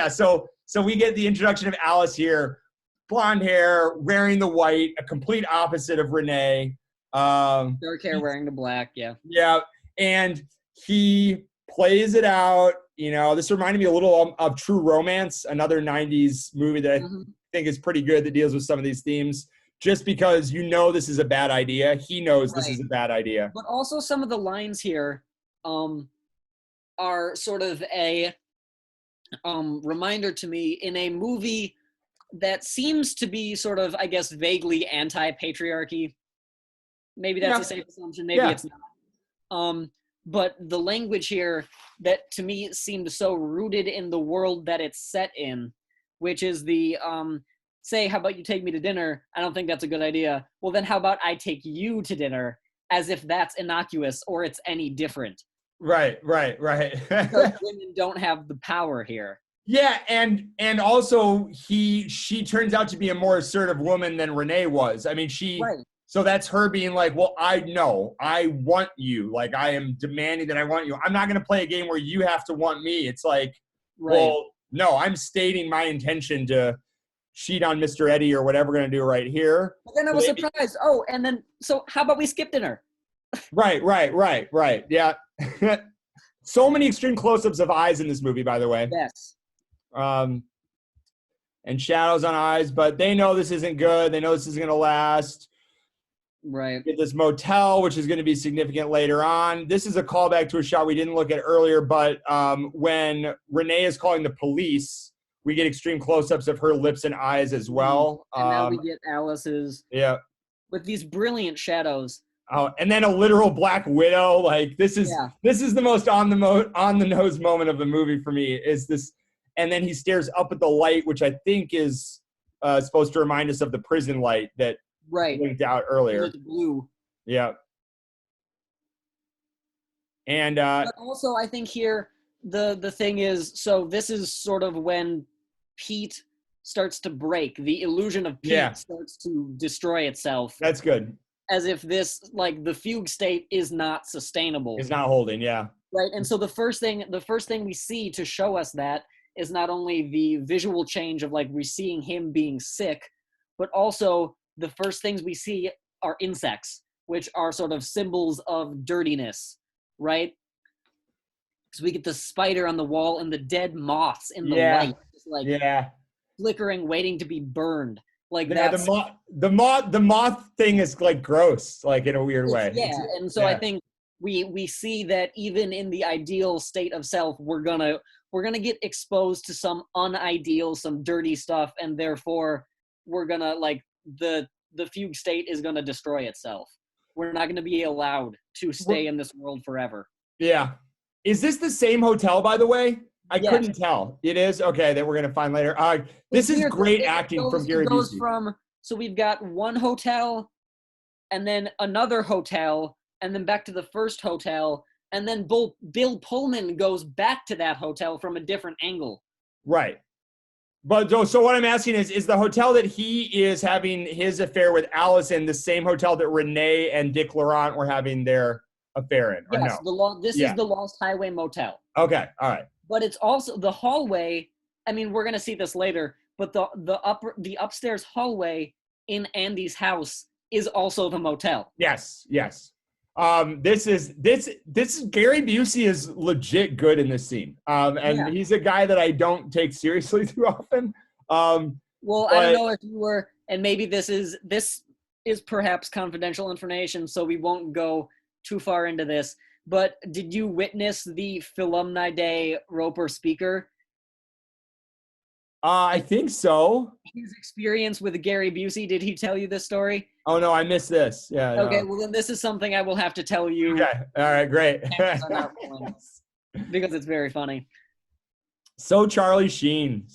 So we get the introduction of Alice here. Blonde hair, wearing the white, a complete opposite of Renee. Dark hair, wearing the black. Yeah. Yeah, and he plays it out. This reminded me a little of True Romance, another '90s movie that I think is pretty good that deals with some of these themes. Just because this is a bad idea, he knows this is a bad idea. But also, some of the lines here are sort of a reminder to me in a movie that seems to be sort of, I guess, vaguely anti-patriarchy. Maybe that's a safe assumption. Maybe it's not. But the language here that to me seemed so rooted in the world that it's set in, which is the say, how about you take me to dinner? I don't think that's a good idea. Well, then how about I take you to dinner, as if that's innocuous or it's any different. Right. Because women don't have the power here. Yeah, and also she turns out to be a more assertive woman than Renee was. I mean, so that's her being like, well, I want you. Like, I am demanding that I want you. I'm not going to play a game where you have to want me. It's like, well, no, I'm stating my intention to cheat on Mr. Eddie or whatever we're going to do right here. But then I was surprised. Oh, and then, so how about we skip dinner? Right. Yeah. So many extreme close-ups of eyes in this movie, by the way. Yes. And shadows on eyes, but they know this isn't good. They know this isn't going to last. Right. Get this motel, which is going to be significant later on. This is a callback to a shot we didn't look at earlier, but when Renee is calling the police, we get extreme close-ups of her lips and eyes as well. And now we get Alice's. Yeah. With these brilliant shadows. Oh, and then a literal Black Widow. Like, this is the most on the nose moment of the movie for me. Is this, and then he stares up at the light, which I think is supposed to remind us of the prison light that blinked out earlier. It's blue. Yeah. And but also, I think here the thing is, so this is sort of when Pete starts to break. The illusion of Pete starts to destroy itself. That's good. As if this, like, the fugue state is not sustainable. It's not holding, yeah. Right, and so the first thing we see to show us that is not only the visual change of, like, we're seeing him being sick, but also the first things we see are insects, which are sort of symbols of dirtiness, right? So we get the spider on the wall and the dead moths in the light, just like flickering, waiting to be burned. Like that's the moth thing is like gross, like in a weird way. Yeah, and so I think we see that even in the ideal state of self, we're gonna get exposed to some unideal, some dirty stuff, and therefore we're gonna, like, the fugue state is gonna destroy itself. We're not gonna be allowed to stay in this world forever. Yeah. Is this the same hotel, by the way? I couldn't tell. It is? Okay, that we're going to find later. This is great acting from Gary Busey. So we've got one hotel, and then another hotel, and then back to the first hotel, and then Bill Pullman goes back to that hotel from a different angle. Right. But so what I'm asking is the hotel that he is having his affair with Alice in the same hotel that Renee and Dick Laurent were having their affair in? Yes, no? This is the Lost Highway Motel. Okay, all right. But it's also the hallway. I mean, we're gonna see this later, but the upstairs hallway in Andy's house is also the motel. Yes. This is Gary Busey is legit good in this scene. And he's a guy that I don't take seriously too often. Well, I don't know if you were, and maybe this is perhaps confidential information, so we won't go too far into this. But did you witness the Philumni Day Roper speaker? I think so. His experience with Gary Busey, did he tell you this story? Oh, no, I missed this. Yeah. Okay, well, then this is something I will have to tell you. Okay, all right, great. Because it's very funny. So Charlie Sheen.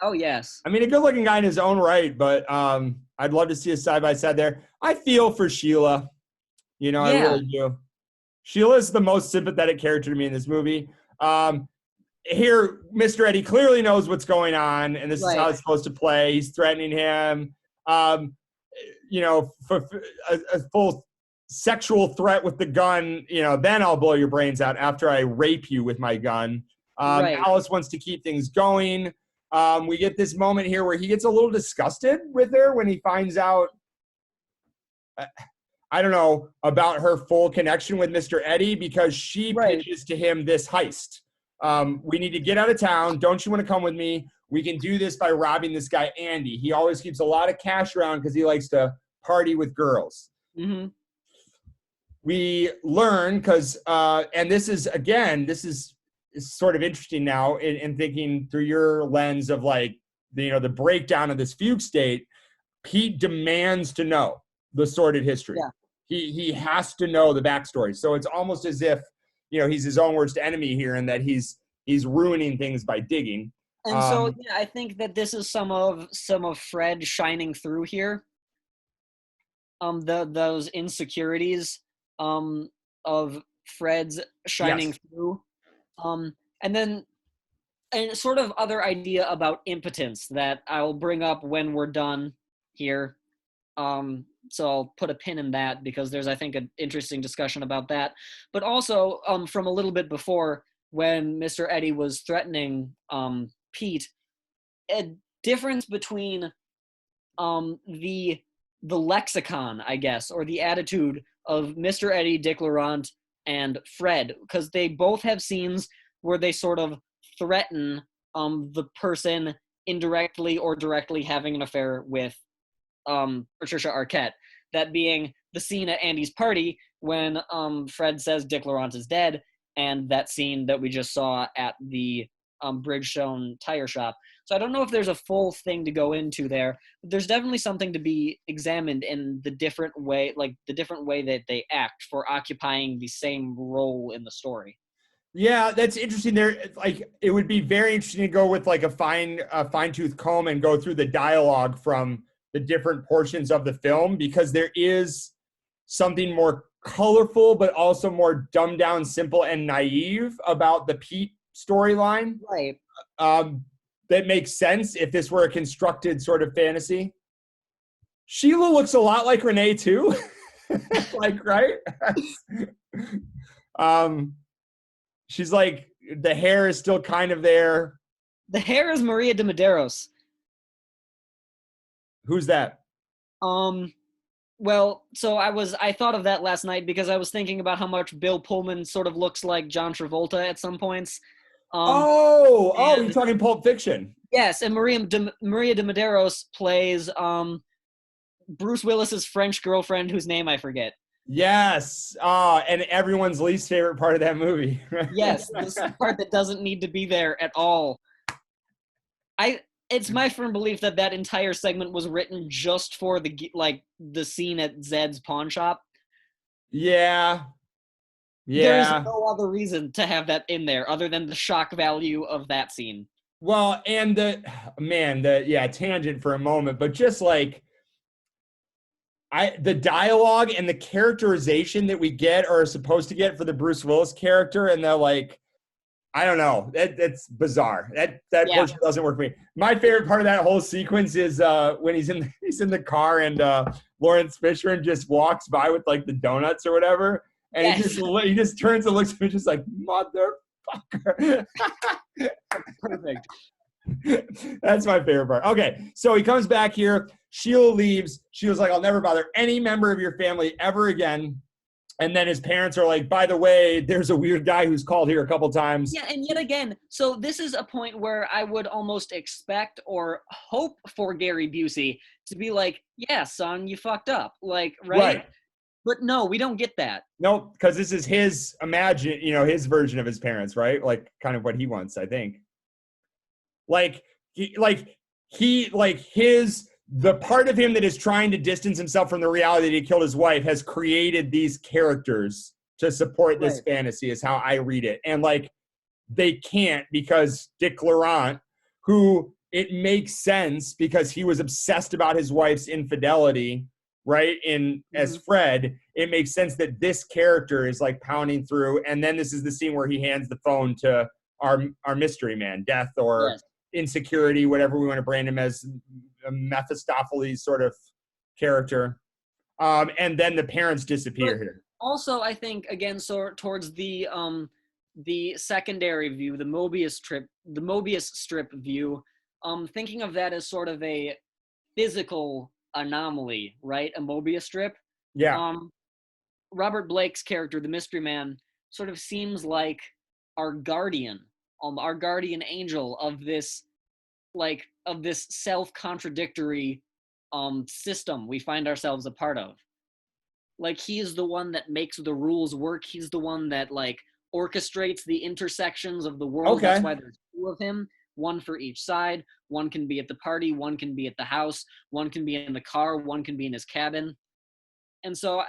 Oh, yes. I mean, a good-looking guy in his own right, but I'd love to see a side-by-side there. I feel for Sheila. I really do. Sheila's the most sympathetic character to me in this movie. Here, Mr. Eddie clearly knows what's going on, and this is how it's supposed to play. He's threatening him. For a full sexual threat with the gun, then I'll blow your brains out after I rape you with my gun. Alice wants to keep things going. We get this moment here where he gets a little disgusted with her when he finds out. I don't know, about her full connection with Mr. Eddie because she pitches to him this heist. We need to get out of town. Don't you want to come with me? We can do this by robbing this guy, Andy. He always keeps a lot of cash around because he likes to party with girls. Mm-hmm. We learn because, and this is sort of interesting now in thinking through your lens of like, the breakdown of this fugue state. Pete demands to know the sordid history. Yeah. He has to know the backstory. So it's almost as if, he's his own worst enemy here and that he's ruining things by digging. And so I think that this is some of Fred shining through here. Those insecurities of Fred's shining through. And then a sort of other idea about impotence that I'll bring up when we're done here. So I'll put a pin in that because there's, I think, an interesting discussion about that. But also from a little bit before when Mr. Eddie was threatening Pete, a difference between the lexicon, I guess, or the attitude of Mr. Eddie, Dick Laurent, and Fred, because they both have scenes where they sort of threaten the person indirectly or directly having an affair with Patricia Arquette. That being the scene at Andy's party when Fred says Dick Laurent is dead, and that scene that we just saw at the Bridgestone tire shop. So I don't know if there's a full thing to go into there, but there's definitely something to be examined in the different way that they act for occupying the same role in the story. Yeah, that's interesting. There, like, it would be very interesting to go with like a fine-tooth comb and go through the dialogue from the different portions of the film, because there is something more colorful, but also more dumbed down, simple, and naive about the Pete storyline. Right. That makes sense if this were a constructed sort of fantasy. Sheila looks a lot like Renee too. Like, right? She's like, the hair is still kind of there. The hair is Maria de Medeiros. Who's that? Well, so I thought of that last night because I was thinking about how much Bill Pullman sort of looks like John Travolta at some points. You're talking Pulp Fiction. Yes, and Maria de Medeiros plays Bruce Willis's French girlfriend, whose name I forget. Yes, and everyone's least favorite part of that movie. Yes, this part that doesn't need to be there at all. It's my firm belief that entire segment was written just for the scene at Zed's pawn shop. Yeah. There's no other reason to have that in there other than the shock value of that scene. Well, and tangent for a moment, but just like the dialogue and the characterization that we get or are supposed to get for the Bruce Willis character, and they're like, I don't know, that's bizarre. That portion doesn't work for me. My favorite part of that whole sequence is when he's in the car and Lawrence Fishburne just walks by with like the donuts or whatever, and he just turns and looks at me just like, motherfucker. Perfect. That's my favorite part. Okay, so he comes back here. Sheila leaves. She was like, I'll never bother any member of your family ever again. And then his parents are like, by the way, there's a weird guy who's called here a couple times. Yeah, and yet again, so this is a point where I would almost expect or hope for Gary Busey to be like, yeah, son, you fucked up. Like, right? But no, we don't get that. No, because this is his his version of his parents, right? Like, kind of what he wants, I think. The part of him that is trying to distance himself from the reality that he killed his wife has created these characters to support this fantasy, is how I read it. And like, they can't, because Dick Laurent, who it makes sense because he was obsessed about his wife's infidelity, right? As Fred, it makes sense that this character is like pounding through. And then this is the scene where he hands the phone to our mystery man, Death, or Insecurity, whatever we want to brand him as, a Mephistopheles sort of character. And then the parents disappear here. Also, I think, again, so towards the secondary view, the Mobius strip view, thinking of that as sort of a physical anomaly, right? A Mobius strip. Yeah. Robert Blake's character, the Mystery Man, sort of seems like our guardian angel of this self-contradictory system we find ourselves a part of. Like, he is the one that makes the rules work. He's the one that like orchestrates the intersections of the world. Okay. That's why there's two of him, one for each side. One can be at the party, one can be at the house, one can be in the car, one can be in his cabin. And so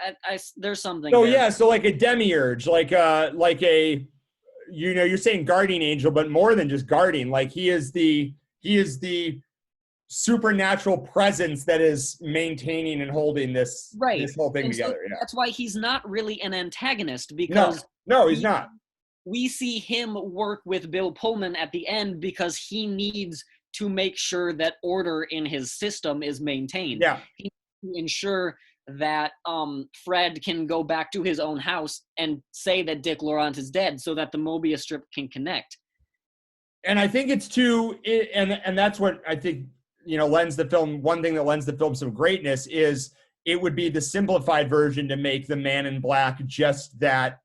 there's something. So there. Yeah, so like a demiurge, like a, you're saying guardian angel, but more than just guardian. Like he is the supernatural presence that is maintaining and holding this whole thing together. So that's why he's not really an antagonist, because no, he's not. We see him work with Bill Pullman at the end because he needs to make sure that order in his system is maintained. Yeah. He needs to ensure that Fred can go back to his own house and say that Dick Laurent is dead so that the Mobius strip can connect. And I think it's and that's what I think, lends the film. One thing that lends the film some greatness is it would be the simplified version to make the Man in Black just that,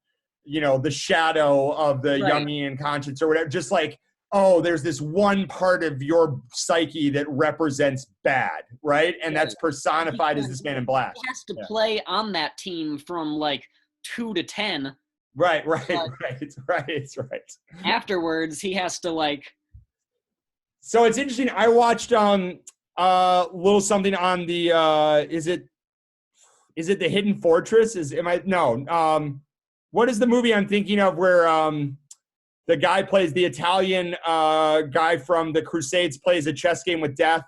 the shadow of the Jungian conscience or whatever, just like, oh, there's this one part of your psyche that represents bad, right? And that's personified as this Man in Black. He has to play on that team from like 2 to 10. Right. Afterwards, he has to like. So it's interesting. I watched little something on the is it The Hidden Fortress? What is the movie I'm thinking of where the guy plays the Italian guy from the Crusades plays a chess game with death?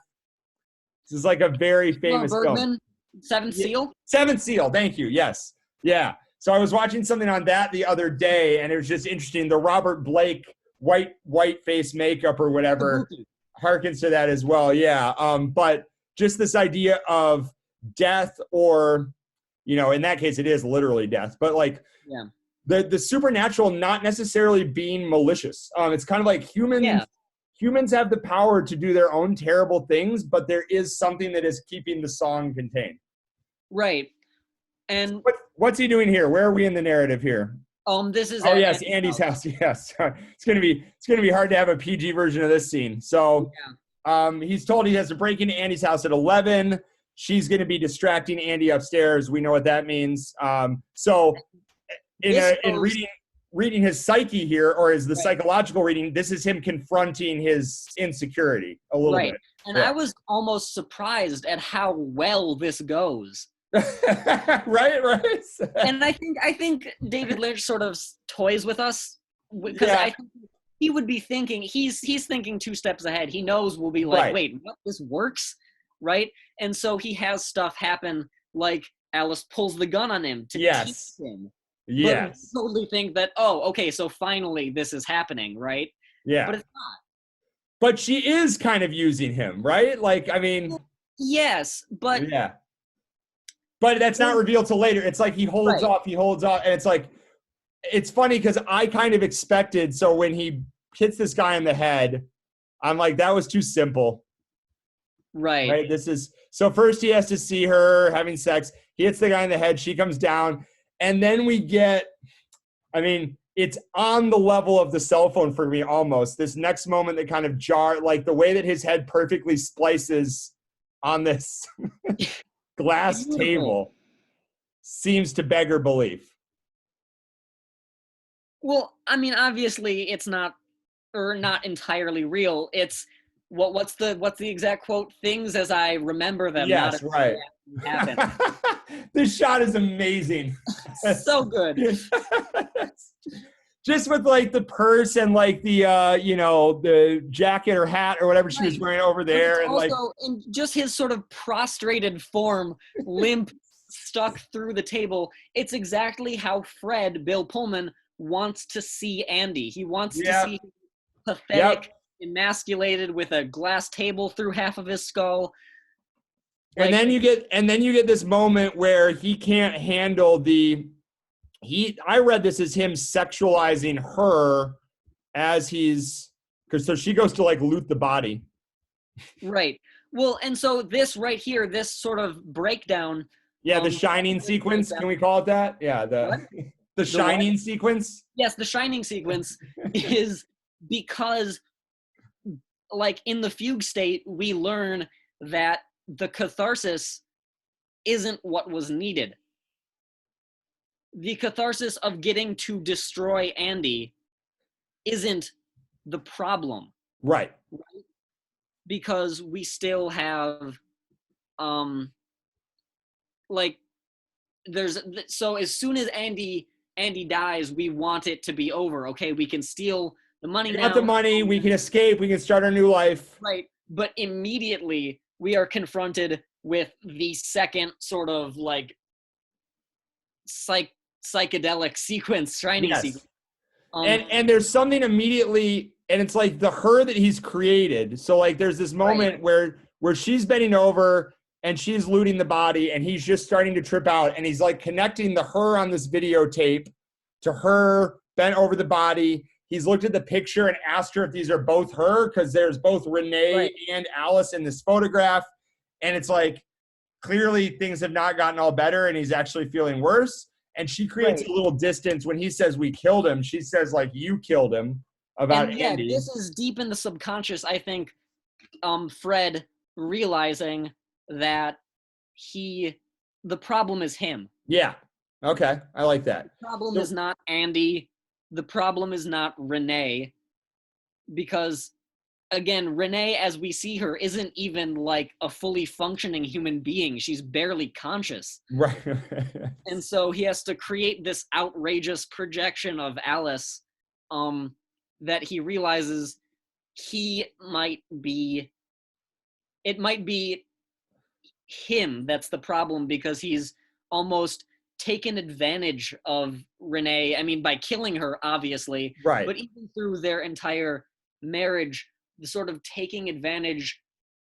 This is like a very famous film. Seventh Seal? Seventh Seal, thank you. Yes. Yeah. So I was watching something on that the other day, and it was just interesting. The Robert Blake white face makeup or whatever harkens to that as well. Yeah. But just this idea of death, or, in that case, it is literally death, but like the supernatural not necessarily being malicious. It's kind of like humans have the power to do their own terrible things, but there is something that is keeping the song contained. Right. And what's he doing here? Where are we in the narrative here? This is Andy's house. Yes. It's gonna be hard to have a PG version of this scene. So he's told he has to break into Andy's house at 11. She's gonna be distracting Andy upstairs. We know what that means. So in reading his psyche here, or is the psychological reading, this is him confronting his insecurity a little bit. And I was almost surprised at how well this goes. right. And I think David Lynch sort of toys with us, because I think he would be thinking, he's thinking 2 steps ahead. He knows we'll be like, wait, what? This works, right? And so he has stuff happen, like Alice pulls the gun on him to teach him. Yes. But we totally think that, okay, so finally this is happening, right? Yeah. But it's not. But she is kind of using him, right? Like, I mean. Yes, but. Yeah. But that's not revealed till later. It's like he holds off, and it's like, it's funny because I kind of expected, so when he hits this guy in the head, I'm like, that was too simple. Right? So first he has to see her having sex. He hits the guy in the head. She comes down. And then we get, it's on the level of the cell phone for me almost. This next moment that kind of like the way that his head perfectly splices on this glass table seems to beggar belief. Well, obviously it's not entirely real. It's what's the exact quote? Things as I remember them. Yes, not right. Happen. This shot is amazing. So good. Just with like the purse and like the the jacket or hat or whatever she was wearing over there, and also in just his sort of prostrated form, limp, stuck through the table. It's exactly how Fred, Bill Pullman, wants to see Andy. He wants to see him pathetic, emasculated with a glass table through half of his skull. And then you get this moment where he can't handle I read this as him sexualizing her as so she goes to like loot the body. Right. Well, and so this right here, this sort of breakdown Yeah, the Shining sequence. Can we call it that? Yeah, the Shining sequence. Yes, the Shining sequence is because, like, in the fugue state, we learn that the catharsis isn't what was needed. The catharsis of getting to destroy Andy isn't the problem. Right. Because we still have, like, so as soon as Andy dies, we want it to be over. Okay, we can steal the money now. We got the money, we can escape, we can start our new life. Right, but immediately we are confronted with the second sort of, like, psychedelic sequence, Shining sequence. And there's something immediately, and it's like the her that he's created. So like there's this moment where she's bending over and she's looting the body and he's just starting to trip out, and he's like connecting the her on this videotape to her bent over the body. He's looked at the picture and asked her if these are both her, because there's both Renee and Alice in this photograph. And it's like, clearly things have not gotten all better and he's actually feeling worse. And she creates a little distance when he says we killed him. She says, like, you killed him about Andy. This is deep in the subconscious, I think. Fred realizing that the problem is him. Yeah. Okay. I like that. The problem is not Andy. The problem is not Renee. Because, again, Renee, as we see her, isn't even like a fully functioning human being. She's barely conscious. Right. And so he has to create this outrageous projection of Alice, that he realizes it might be him that's the problem, because he's almost taken advantage of Renee. I mean, by killing her, obviously. Right. But even through their entire marriage, the sort of taking advantage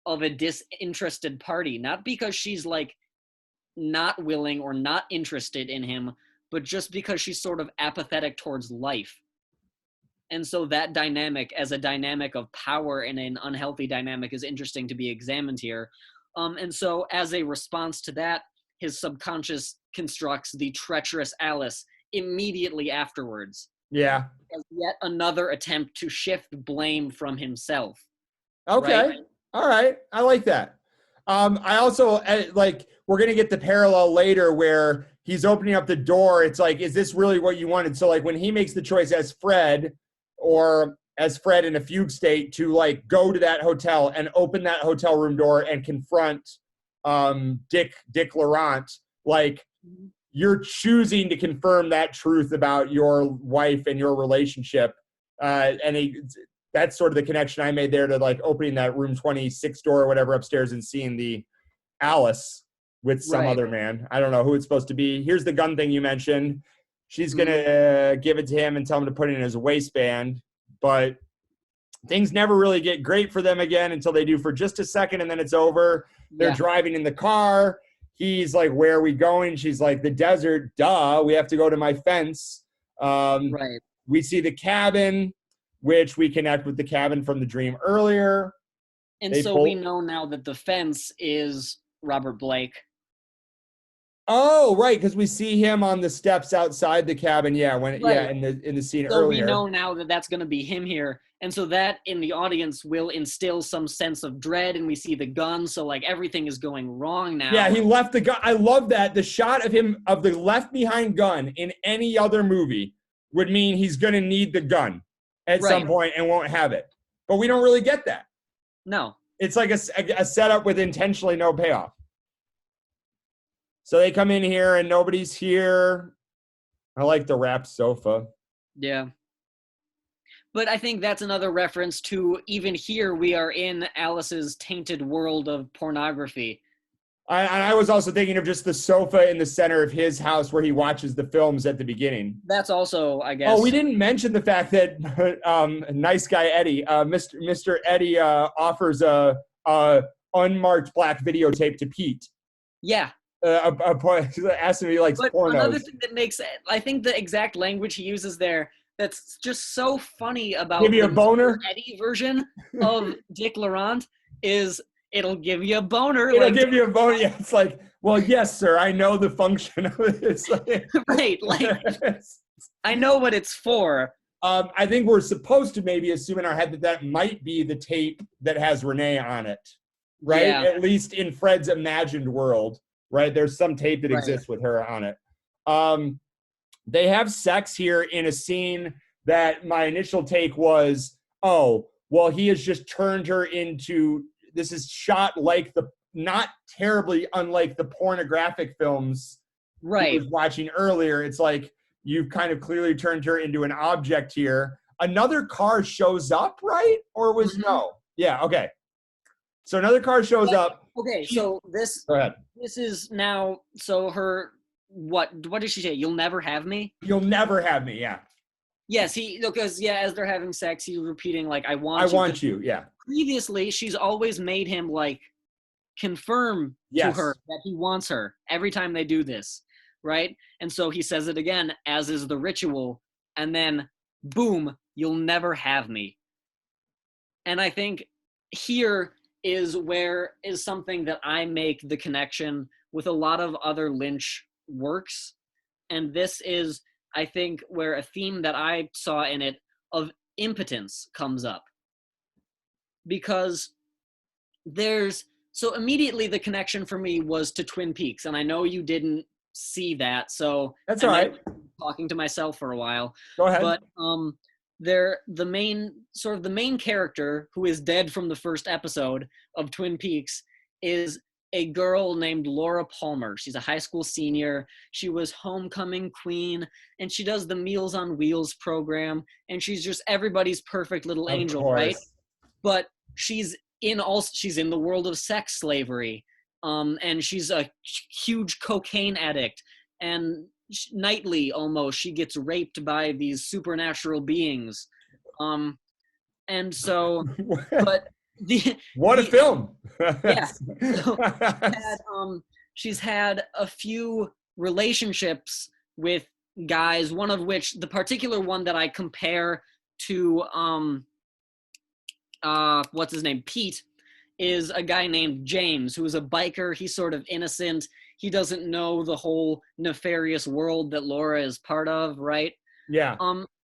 of a disinterested party, not because she's like not willing or not interested in him, but just because she's sort of apathetic towards life. And so that dynamic, as a dynamic of power and an unhealthy dynamic, is interesting to be examined here. And so as a response to that, his subconscious constructs the treacherous Alice immediately afterwards. Yeah. As yet another attempt to shift blame from himself. Okay. Right? All right. I like that. I also like, we're going to get the parallel later where he's opening up the door. It's like, is this really what you wanted? So like when he makes the choice as Fred in a fugue state to like go to that hotel and open that hotel room door and confront Dick Laurent, like you're choosing to confirm that truth about your wife and your relationship. That's sort of the connection I made there to like opening that room 26 door or whatever upstairs and seeing the Alice with some other man. I don't know who it's supposed to be. Here's the gun thing you mentioned. She's going to give it to him and tell him to put it in his waistband. But things never really get great for them again until they do for just a second, and then it's over. They're driving in the car. He's like, where are we going? She's like, the desert. Duh. We have to go to my fence. We see the cabin, which we connect with the cabin from the dream earlier. And we know now that the fence is Robert Blake. Oh, right, because we see him on the steps outside the cabin. Yeah, in the scene earlier. So we know now that that's going to be him here, and so that in the audience will instill some sense of dread. And we see the gun, so like everything is going wrong now. Yeah, he left the gun. I love that. The shot of him of the left behind gun in any other movie would mean he's going to need the gun at some point and won't have it. But we don't really get that. No, it's like a setup with intentionally no payoff. So they come in here and nobody's here. I like the wrapped sofa. Yeah. But I think that's another reference to, even here, we are in Alice's tainted world of pornography. I was also thinking of just the sofa in the center of his house where he watches the films at the beginning. That's also, I guess. Oh, we didn't mention the fact that nice guy Eddie, Mr. Eddie offers a unmarked black videotape to Pete. Yeah. Asked him if he likes pornos. Another thing that makes, I think the exact language he uses there that's just so funny about Give you a boner? Eddie version of Dick Laurent is it'll give you a boner. It'll give you a boner. Yeah, it's like, well, yes, sir, I know the function of it. It's like, right, like, I know what it's for. I think we're supposed to maybe assume in our head that might be the tape that has Renee on it, right? Yeah. At least in Fred's imagined world, right? There's some tape that exists with her on it. They have sex here in a scene that my initial take was, oh, well, he has just turned her into, this is shot like not terribly unlike the pornographic films I was watching earlier. It's like, you've kind of clearly turned her into an object here. Another car shows up, right? Or was no? Yeah, okay. So another car shows up. Okay, so this Go ahead. This is now, so her, what did she say? You'll never have me? You'll never have me, yeah. Yes, because as they're having sex, he's repeating like, I want I you. want you, yeah. Previously, she's always made him like confirm to her that he wants her every time they do this, right? And so he says it again, as is the ritual, and then boom, you'll never have me. And I think here is something that I make the connection with a lot of other Lynch works. And this is, I think, where a theme that I saw in it of impotence comes up. Because so immediately the connection for me was to Twin Peaks. And I know you didn't see that, so that's all right. Talking to myself for a while. Go ahead. But the main character, who is dead from the first episode of Twin Peaks, is a girl named Laura Palmer. She's a high school senior. She was homecoming queen, and she does the Meals on Wheels program, and she's just everybody's perfect little angel, right? But she's in the world of sex slavery, and she's a huge cocaine addict, and nightly almost she gets raped by these supernatural beings, and so but what a film. Yeah. So she's had a few relationships with guys, one of which, the particular one that I compare to what's his name, Pete, is a guy named James, who is a biker. He's sort of innocent. He doesn't know the whole nefarious world that Laura is part of, right? Yeah.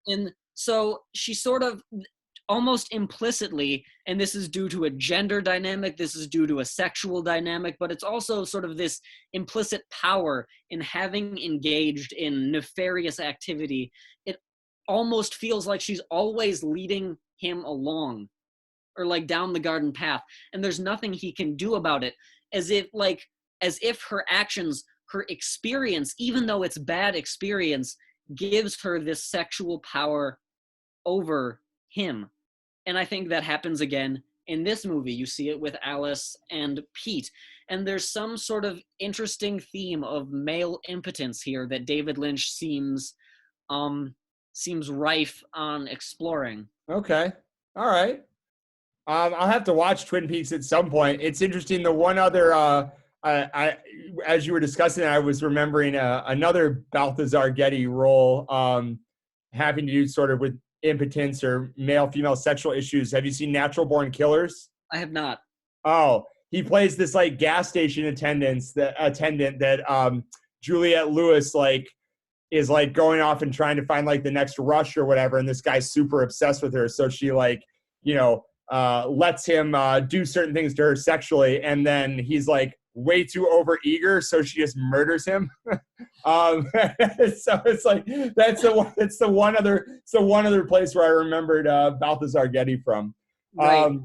And so she sort of almost implicitly, and this is due to a gender dynamic, this is due to a sexual dynamic, but it's also sort of this implicit power in having engaged in nefarious activity. It almost feels like she's always leading him along, or like down the garden path, and there's nothing he can do about it, as if her actions, her experience, even though it's bad experience, gives her this sexual power over him. And I think that happens again in this movie. You see it with Alice and Pete. And there's some sort of interesting theme of male impotence here that David Lynch seems rife on exploring. Okay. All right. I'll have to watch Twin Peaks at some point. It's interesting. The one other, as you were discussing, I was remembering another Balthazar Getty role having to do sort of with impotence or male-female sexual issues. Have you seen Natural Born Killers? I have not. Oh, he plays this like gas station attendant that Juliette Lewis is like going off and trying to find like the next Rush or whatever, and this guy's super obsessed with her, so she lets him do certain things to her sexually, and then he's like way too overeager, so she just murders him. So it's like that's the one other place where I remembered Balthazar Getty from. Right.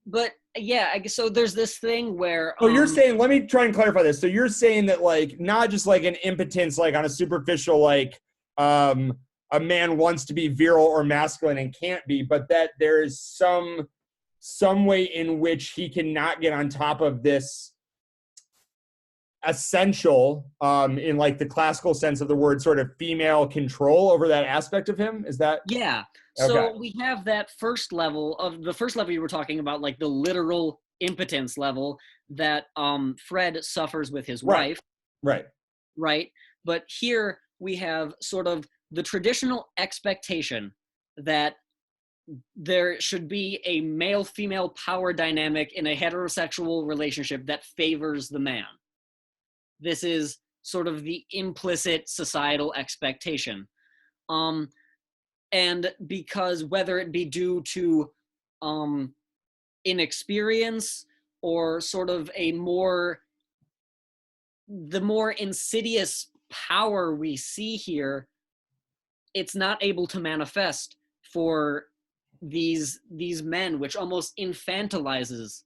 But yeah, I guess so. There's this thing where. So you're saying, let me try and clarify this. So you're saying that like not just like an impotence, like on a superficial, like a man wants to be virile or masculine and can't be, but that there is some way in which he cannot get on top of this essential, in like the classical sense of the word, sort of female control over that aspect of him. Is that? Yeah. So we have that first level you were talking about, like the literal impotence level that Fred suffers with his wife. Right. But here we have sort of the traditional expectation that there should be a male-female power dynamic in a heterosexual relationship that favors the man. This is sort of the implicit societal expectation. And because whether it be due to inexperience or sort of the more insidious power we see here, it's not able to manifest for these men, which almost infantilizes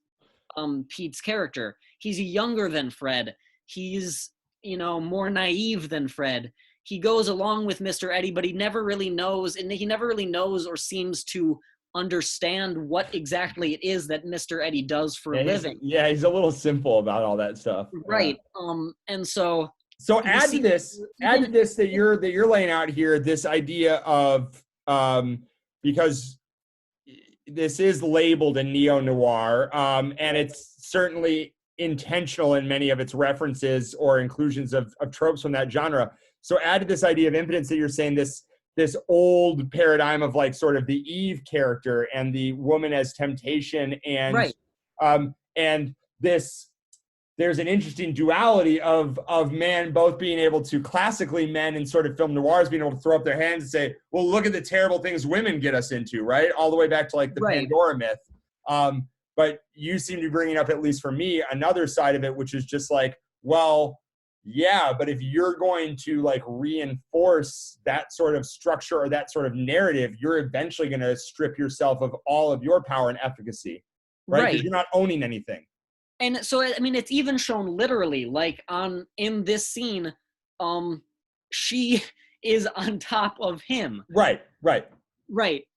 Pete's character. He's younger than Fred. He's, more naive than Fred. He goes along with Mr. Eddie, but he never really knows or seems to understand what exactly it is that Mr. Eddie does for a living. He's a little simple about all that stuff. Right. And so add to this that you're laying out here, this idea of because this is labeled a neo-noir, and it's certainly intentional in many of its references or inclusions of tropes from that genre. So add to this idea of impotence that you're saying, this old paradigm of like sort of the Eve character and the woman as temptation, and right. And this, there's an interesting duality of man both being able to, classically men in sort of film noirs, being able to throw up their hands and say, well, look at the terrible things women get us into, right? All the way back to like the right. Pandora myth. But you seem to be bringing up, at least for me, another side of it, which is just like, well, yeah, but if you're going to like reinforce that sort of structure or that sort of narrative, you're eventually going to strip yourself of all of your power and efficacy, right? Because you're not owning anything. And so, I mean, it's even shown literally, like in this scene, she is on top of him. Right.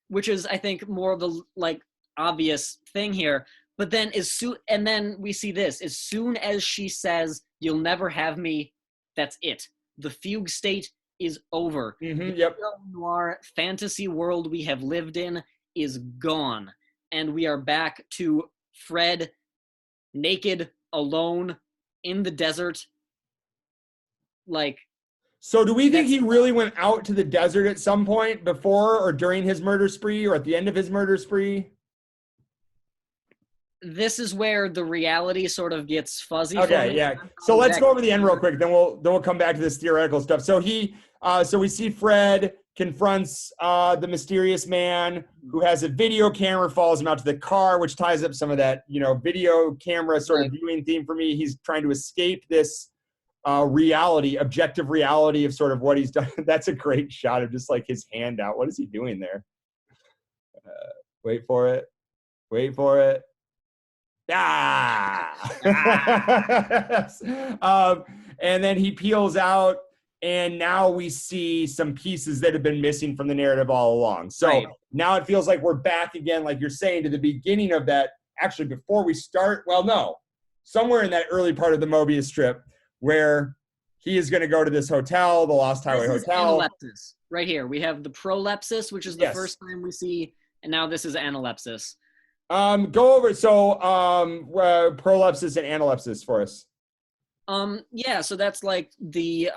Which is, I think, more of the like obvious thing here. But then and then we see this, as soon as she says, "You'll never have me," that's it. The fugue state is over. Mm-hmm, the noir fantasy world we have lived in is gone. And we are back to Fred, naked, alone, in the desert. Like, so do we think he really went out to the desert at some point before or during his murder spree or at the end of his murder spree? This is where the reality sort of gets fuzzy. Okay, yeah. So let's go over the end real quick. Then we'll come back to this theoretical stuff. So so we see Fred confronts the mysterious man who has a video camera, follows him out to the car, which ties up some of that, video camera sort of viewing theme for me. He's trying to escape this reality, objective reality of sort of what he's done. That's a great shot of just like his hand out. What is he doing there? Wait for it. And then he peels out, and now we see some pieces that have been missing from the narrative all along. So now it feels like we're back again, like you're saying, to the beginning of that. Actually, before we start, somewhere in that early part of the Mobius strip, where he is going to go to this hotel, the Lost Highway Hotel. Analepsis. Right here, we have the prolepsis, which is the first time we see, and now this is analepsis. Go over prolepsis and analepsis for us. So that's like the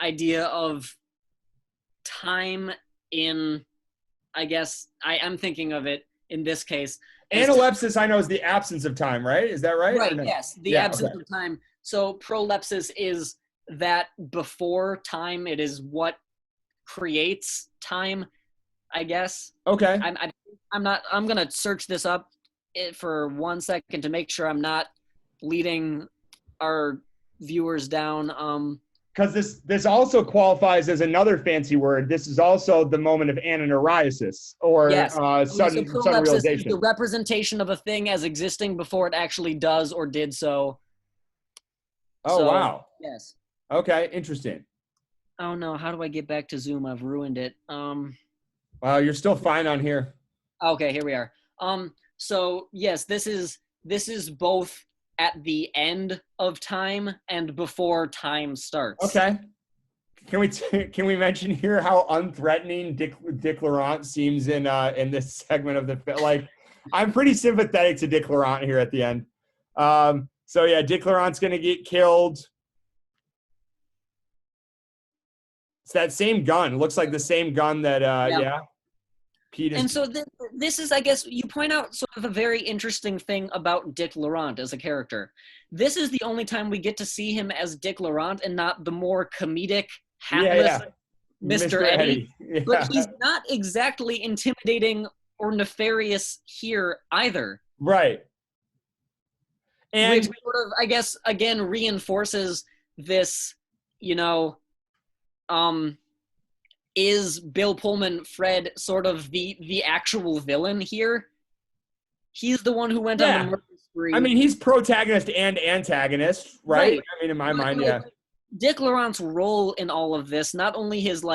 idea of time in, I guess I'm thinking of it in this case. Analepsis, I know, is the absence of time, right? Is that right? Right, yes, the absence of time. So prolepsis is that before time, it is what creates time, I guess. Okay. I'm gonna search this up for 1 second to make sure I'm not leading our viewers down. Because this also qualifies as another fancy word. This is also the moment of ananeuriasis, or sudden realization. The representation of a thing as existing before it actually does or did so. Oh, wow. Yes. Okay, interesting. Oh no, how do I get back to Zoom? I've ruined it. Wow, you're still fine on here. Okay, here we are. So yes, this is both at the end of time and before time starts. Okay. Can we mention here how unthreatening Dick Laurent seems in this segment of the film? Like, I'm pretty sympathetic to Dick Laurent here at the end. So yeah, Dick Laurent's gonna get killed. It's that same gun. Looks like the same gun that Pete is. And so this is, I guess, you point out sort of a very interesting thing about Dick Laurent as a character. This is the only time we get to see him as Dick Laurent and not the more comedic, hatless Mr. Eddie. Yeah. But he's not exactly intimidating or nefarious here either. Right. And which sort of, I guess, again, reinforces this, is Bill Pullman, Fred, sort of the actual villain here? He's the one who went on the murder spree. I mean, he's protagonist and antagonist, right? I mean, in my mind, yeah. Dick Laurent's role in all of this, not only his,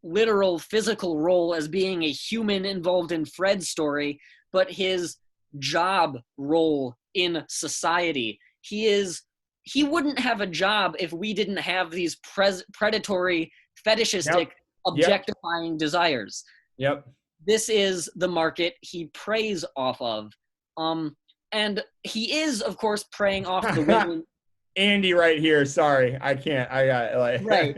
literal physical role as being a human involved in Fred's story, but his job role in society. He wouldn't have a job if we didn't have these predatory, fetishistic, objectifying desires. Yep. This is the market he preys off of. And he is, of course, preying off the women. Andy right here. Sorry. I can't. I got right.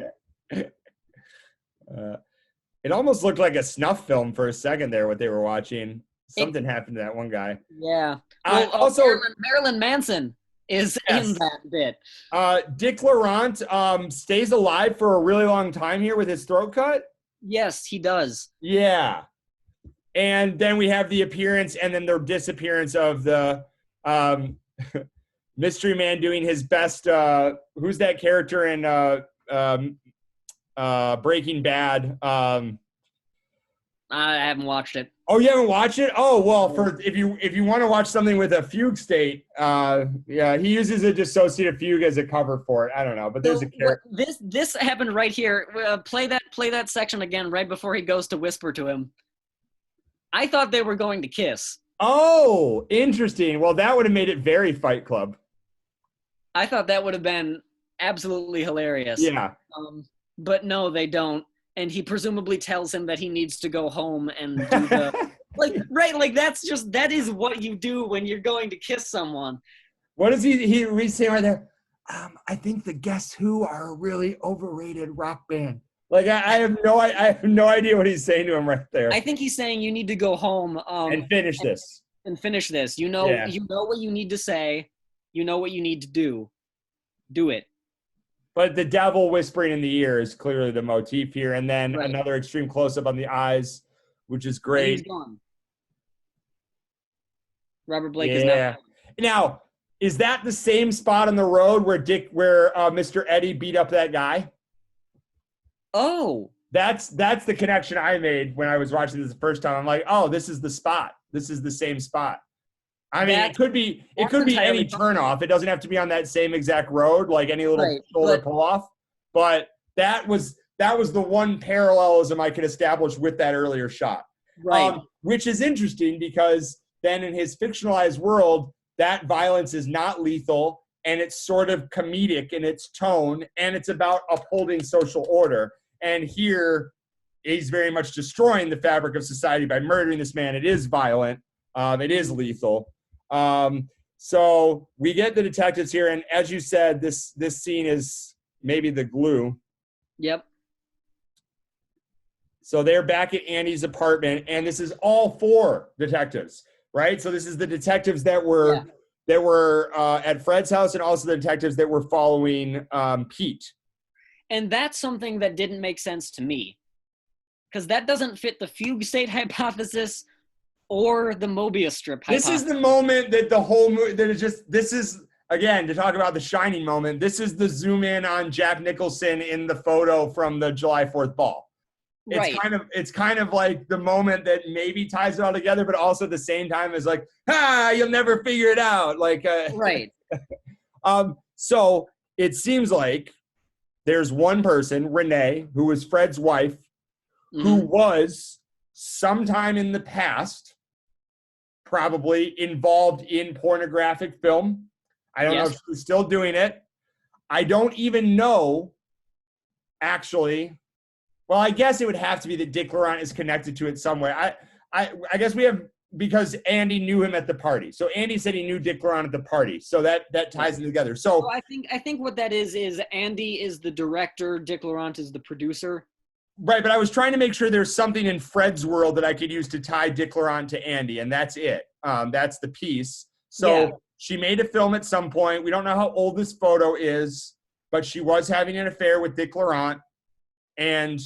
It almost looked like a snuff film for a second there, what they were watching. Something happened to that one guy. Yeah. Well, also, Marilyn Manson is in that bit. Dick Laurent stays alive for a really long time here with his throat cut. Yes, he does. Yeah. And then we have the appearance and then the disappearance of the mystery man doing his best. Who's that character in Breaking Bad? I haven't watched it. Oh, you haven't watched it? Oh, well, if you want to watch something with a fugue state, he uses a dissociative fugue as a cover for it. I don't know, but there's a character. This happened right here. Play that section again right before he goes to whisper to him. I thought they were going to kiss. Oh, interesting. Well, that would have made it very Fight Club. I thought that would have been absolutely hilarious. Yeah. But no, they don't. And he presumably tells him that he needs to go home and do the that is what you do when you're going to kiss someone. What is he's saying right there? I think the Guess Who are a really overrated rock band. Like I have no idea what he's saying to him right there. I think he's saying you need to go home and finish this. And finish this. You know what you need to say. You know what you need to do. Do it. But the devil whispering in the ear is clearly the motif here. And then another extreme close-up on the eyes, which is great. And he's gone. Robert Blake is now. Now, is that the same spot on the road where Mr. Eddie beat up that guy? Oh. That's the connection I made when I was watching this the first time. I'm like, oh, this is the spot. This is the same spot. I mean, it could be any turnoff. It doesn't have to be on that same exact road, like any little shoulder pull off. But that was the one parallelism I could establish with that earlier shot. Right. Which is interesting because then in his fictionalized world, that violence is not lethal and it's sort of comedic in its tone and it's about upholding social order. And here he's very much destroying the fabric of society by murdering this man. It is violent. It is lethal. So we get the detectives here, and as you said, this scene is maybe the glue. Yep. So they're back at Andy's apartment, and this is all 4 detectives, right? So this is the detectives that were at Fred's house, and also the detectives that were following Pete. And that's something that didn't make sense to me, because that doesn't fit the fugue state hypothesis or the Mobius strip hypothesis. This is the moment that the whole movie, this is, again, to talk about the Shining moment, this is the zoom in on Jack Nicholson in the photo from the July 4th ball. It's kind of like the moment that maybe ties it all together, but also at the same time is like, you'll never figure it out. Like, right. So it seems like there's one person, Renee, who was Fred's wife, who was sometime in the past probably involved in pornographic film. I don't know if she's still doing it. I don't even know, actually. Well, I guess it would have to be that Dick Laurent is connected to it somewhere. I guess we have, because Andy knew him at the party. So Andy said he knew Dick Laurent at the party. So that ties them together. So I think what that is Andy is the director, Dick Laurent is the producer. Right, but I was trying to make sure there's something in Fred's world that I could use to tie Dick Laurent to Andy, and that's it. That's the piece. So she made a film at some point. We don't know how old this photo is, but she was having an affair with Dick Laurent. And,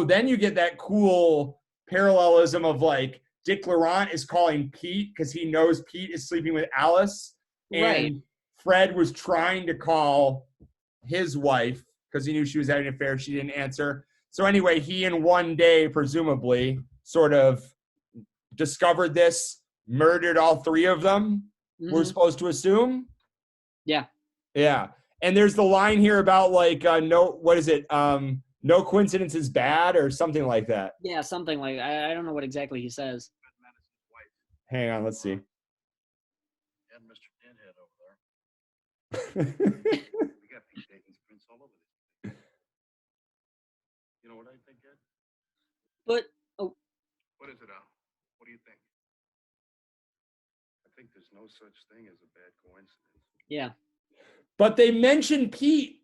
then you get that cool parallelism of, like, Dick Laurent is calling Pete because he knows Pete is sleeping with Alice. And Fred was trying to call his wife because he knew she was having an affair. She didn't answer. So anyway, he in one day, presumably, sort of discovered this, murdered all three of them, we're supposed to assume. Yeah. Yeah. And there's the line here about, like, no coincidence is bad or something like that. Yeah, something like I don't know what exactly he says. Hang on, let's see. And Mr. Pinhead over there. We got Pete David's prints all over this. You know what I think, Ed? But what is it, Al? What do you think? I think there's no such thing as a bad coincidence. Yeah. But they mention Pete,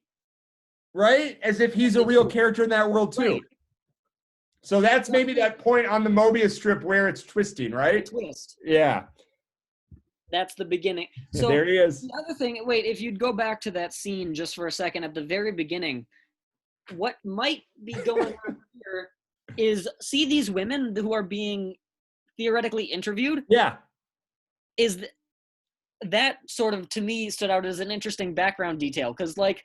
right? As if he's a real character in that world too. Right. So that's maybe that point on the Mobius strip where it's twisting, right? Twist. Yeah. That's the beginning. So there he is. The other thing, if you'd go back to that scene just for a second at the very beginning, what might be going on here is see these women who are being theoretically interviewed? Yeah. That sort of, to me, stood out as an interesting background detail because, like,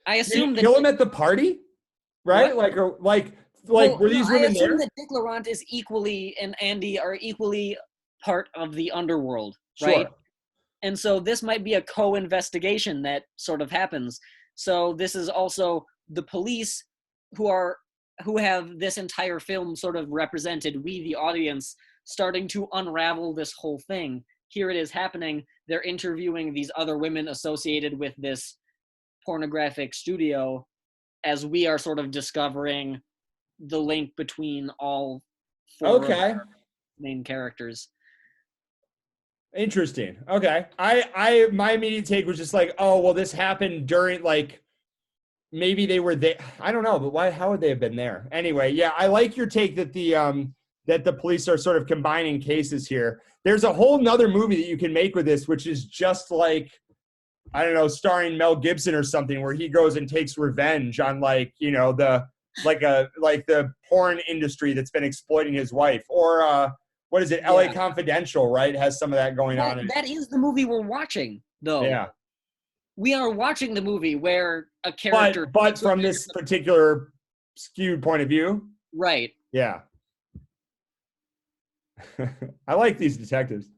I assume that kill him at the party, right? What? Were these women there? I assume that Dick Laurent is equally and Andy are equally part of the underworld, right? Sure. And so this might be a co-investigation that sort of happens. So this is also the police who have this entire film sort of represented, we the audience, starting to unravel this whole thing. Here it is happening. They're interviewing these other women associated with this pornographic studio as we are sort of discovering the link between all four of our main characters. Interesting. Okay. My immediate take was just like, oh, well, this happened during, like, maybe they were there. I don't know, but how would they have been there? Anyway, yeah, I like your take that the police are sort of combining cases here. There's a whole nother movie that you can make with this, which is just like, I don't know, starring Mel Gibson or something, where he goes and takes revenge on, like, you know, the porn industry that's been exploiting his wife, or what is it? Yeah. LA Confidential, right? Has some of that going on. That is the movie we're watching, though. Yeah. We are watching the movie where a character, but from this particular skewed point of view, right? Yeah. I like these detectives.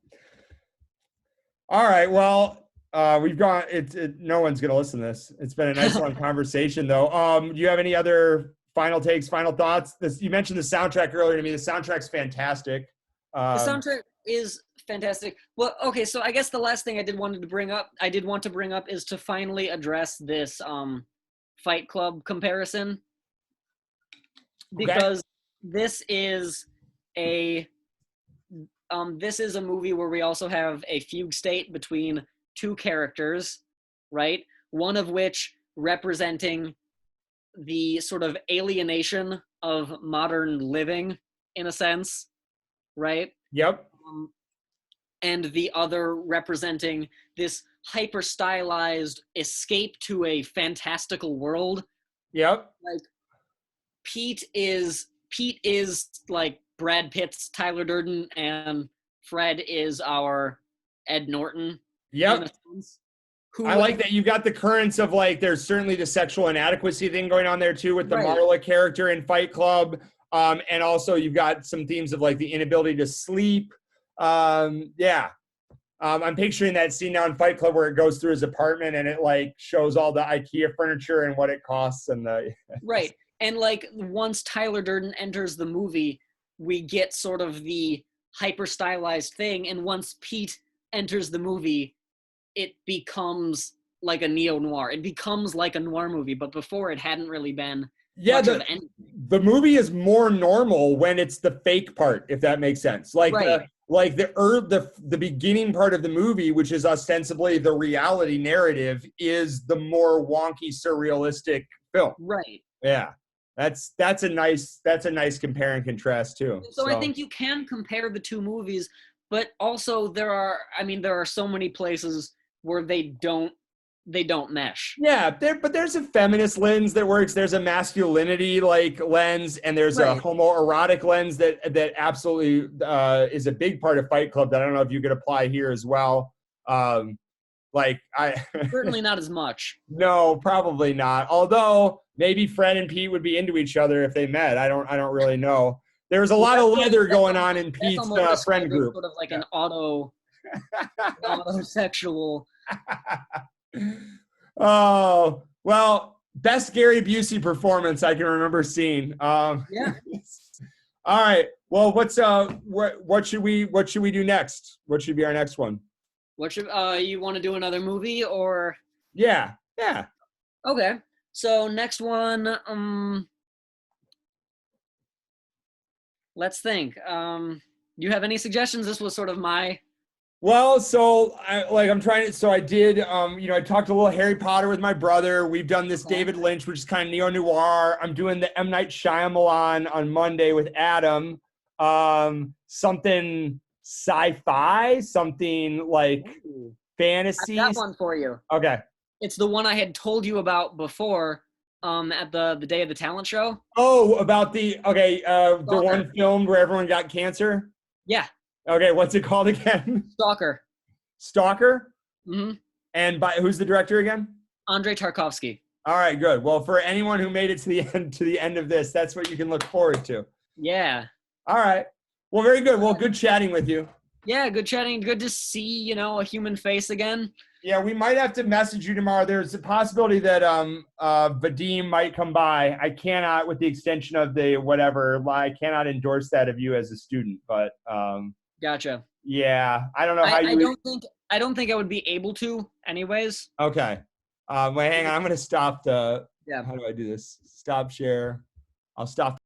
All right, well, we've gone. No one's gonna listen to this. It's been a nice long conversation, though. Do you have any other final takes, final thoughts? You mentioned the soundtrack earlier to me. The soundtrack's fantastic. The soundtrack is fantastic. Well, okay, so I guess the last thing I did want to bring up is to finally address this Fight Club comparison, because this is a movie where we also have a fugue state between two characters, right? One of which representing the sort of alienation of modern living, in a sense, right? Yep. And the other representing this hyper stylized escape to a fantastical world. Yep. Like Pete is like Brad Pitt's Tyler Durden, and Fred is our Ed Norton. Yep. I like that you got the currents of, like, there's certainly the sexual inadequacy thing going on there too with the Marla character in Fight Club. And also you've got some themes of, like, the inability to sleep. I'm picturing that scene now in Fight Club where it goes through his apartment and it, like, shows all the IKEA furniture and what it costs and the right. And, like, once Tyler Durden enters the movie, we get sort of the hyper stylized thing, and once Pete enters the movie, it becomes like a neo-noir. It becomes like a noir movie, but before it hadn't really been much of anything. The movie is more normal when it's the fake part, if that makes sense. Like the beginning part of the movie, which is ostensibly the reality narrative, is the more wonky, surrealistic film. Right. Yeah. That's a nice compare and contrast too. So I think you can compare the two movies, but also there are so many places where they don't mesh. Yeah, but there's a feminist lens that works. There's a masculinity like lens, and there's a homoerotic lens that absolutely is a big part of Fight Club that I don't know if you could apply here as well. Certainly not as much. No, probably not. Although maybe Fred and Pete would be into each other if they met. I don't really know. There was a lot of leather going on in Pete's friend group. Sort of like an autosexual. Oh, well, best Gary Busey performance I can remember seeing. Yeah. All right. Well, what should we do next? What should be our next one? What should you want to do another movie or? Yeah. Okay. So next one, let's think. Do you have any suggestions? This was sort of my. Well, so I did, I talked a little Harry Potter with my brother. We've done this David Lynch, which is kind of neo-noir. I'm doing the M. Night Shyamalan on Monday with Adam. Something sci-fi, something like fantasy. I've got one for you. Okay. It's the one I had told you about before at the Day of the Talent show. Oh, about the one filmed where everyone got cancer? Yeah. Okay, what's it called again? Stalker? Mm-hmm. And who's the director again? Andrei Tarkovsky. All right, good. Well, for anyone who made it to the end of this, that's what you can look forward to. Yeah. All right. Well, very good. Well, good chatting with you. Yeah, good chatting. Good to see, a human face again. Yeah, we might have to message you tomorrow. There's a possibility that Vadim might come by. I cannot, with the extension of the whatever, I cannot endorse that of you as a student, but Gotcha. Yeah, I don't know how I don't think I would be able to, anyways. Okay. Wait, hang on. I'm gonna stop the. Yeah. How do I do this? Stop share. I'll stop the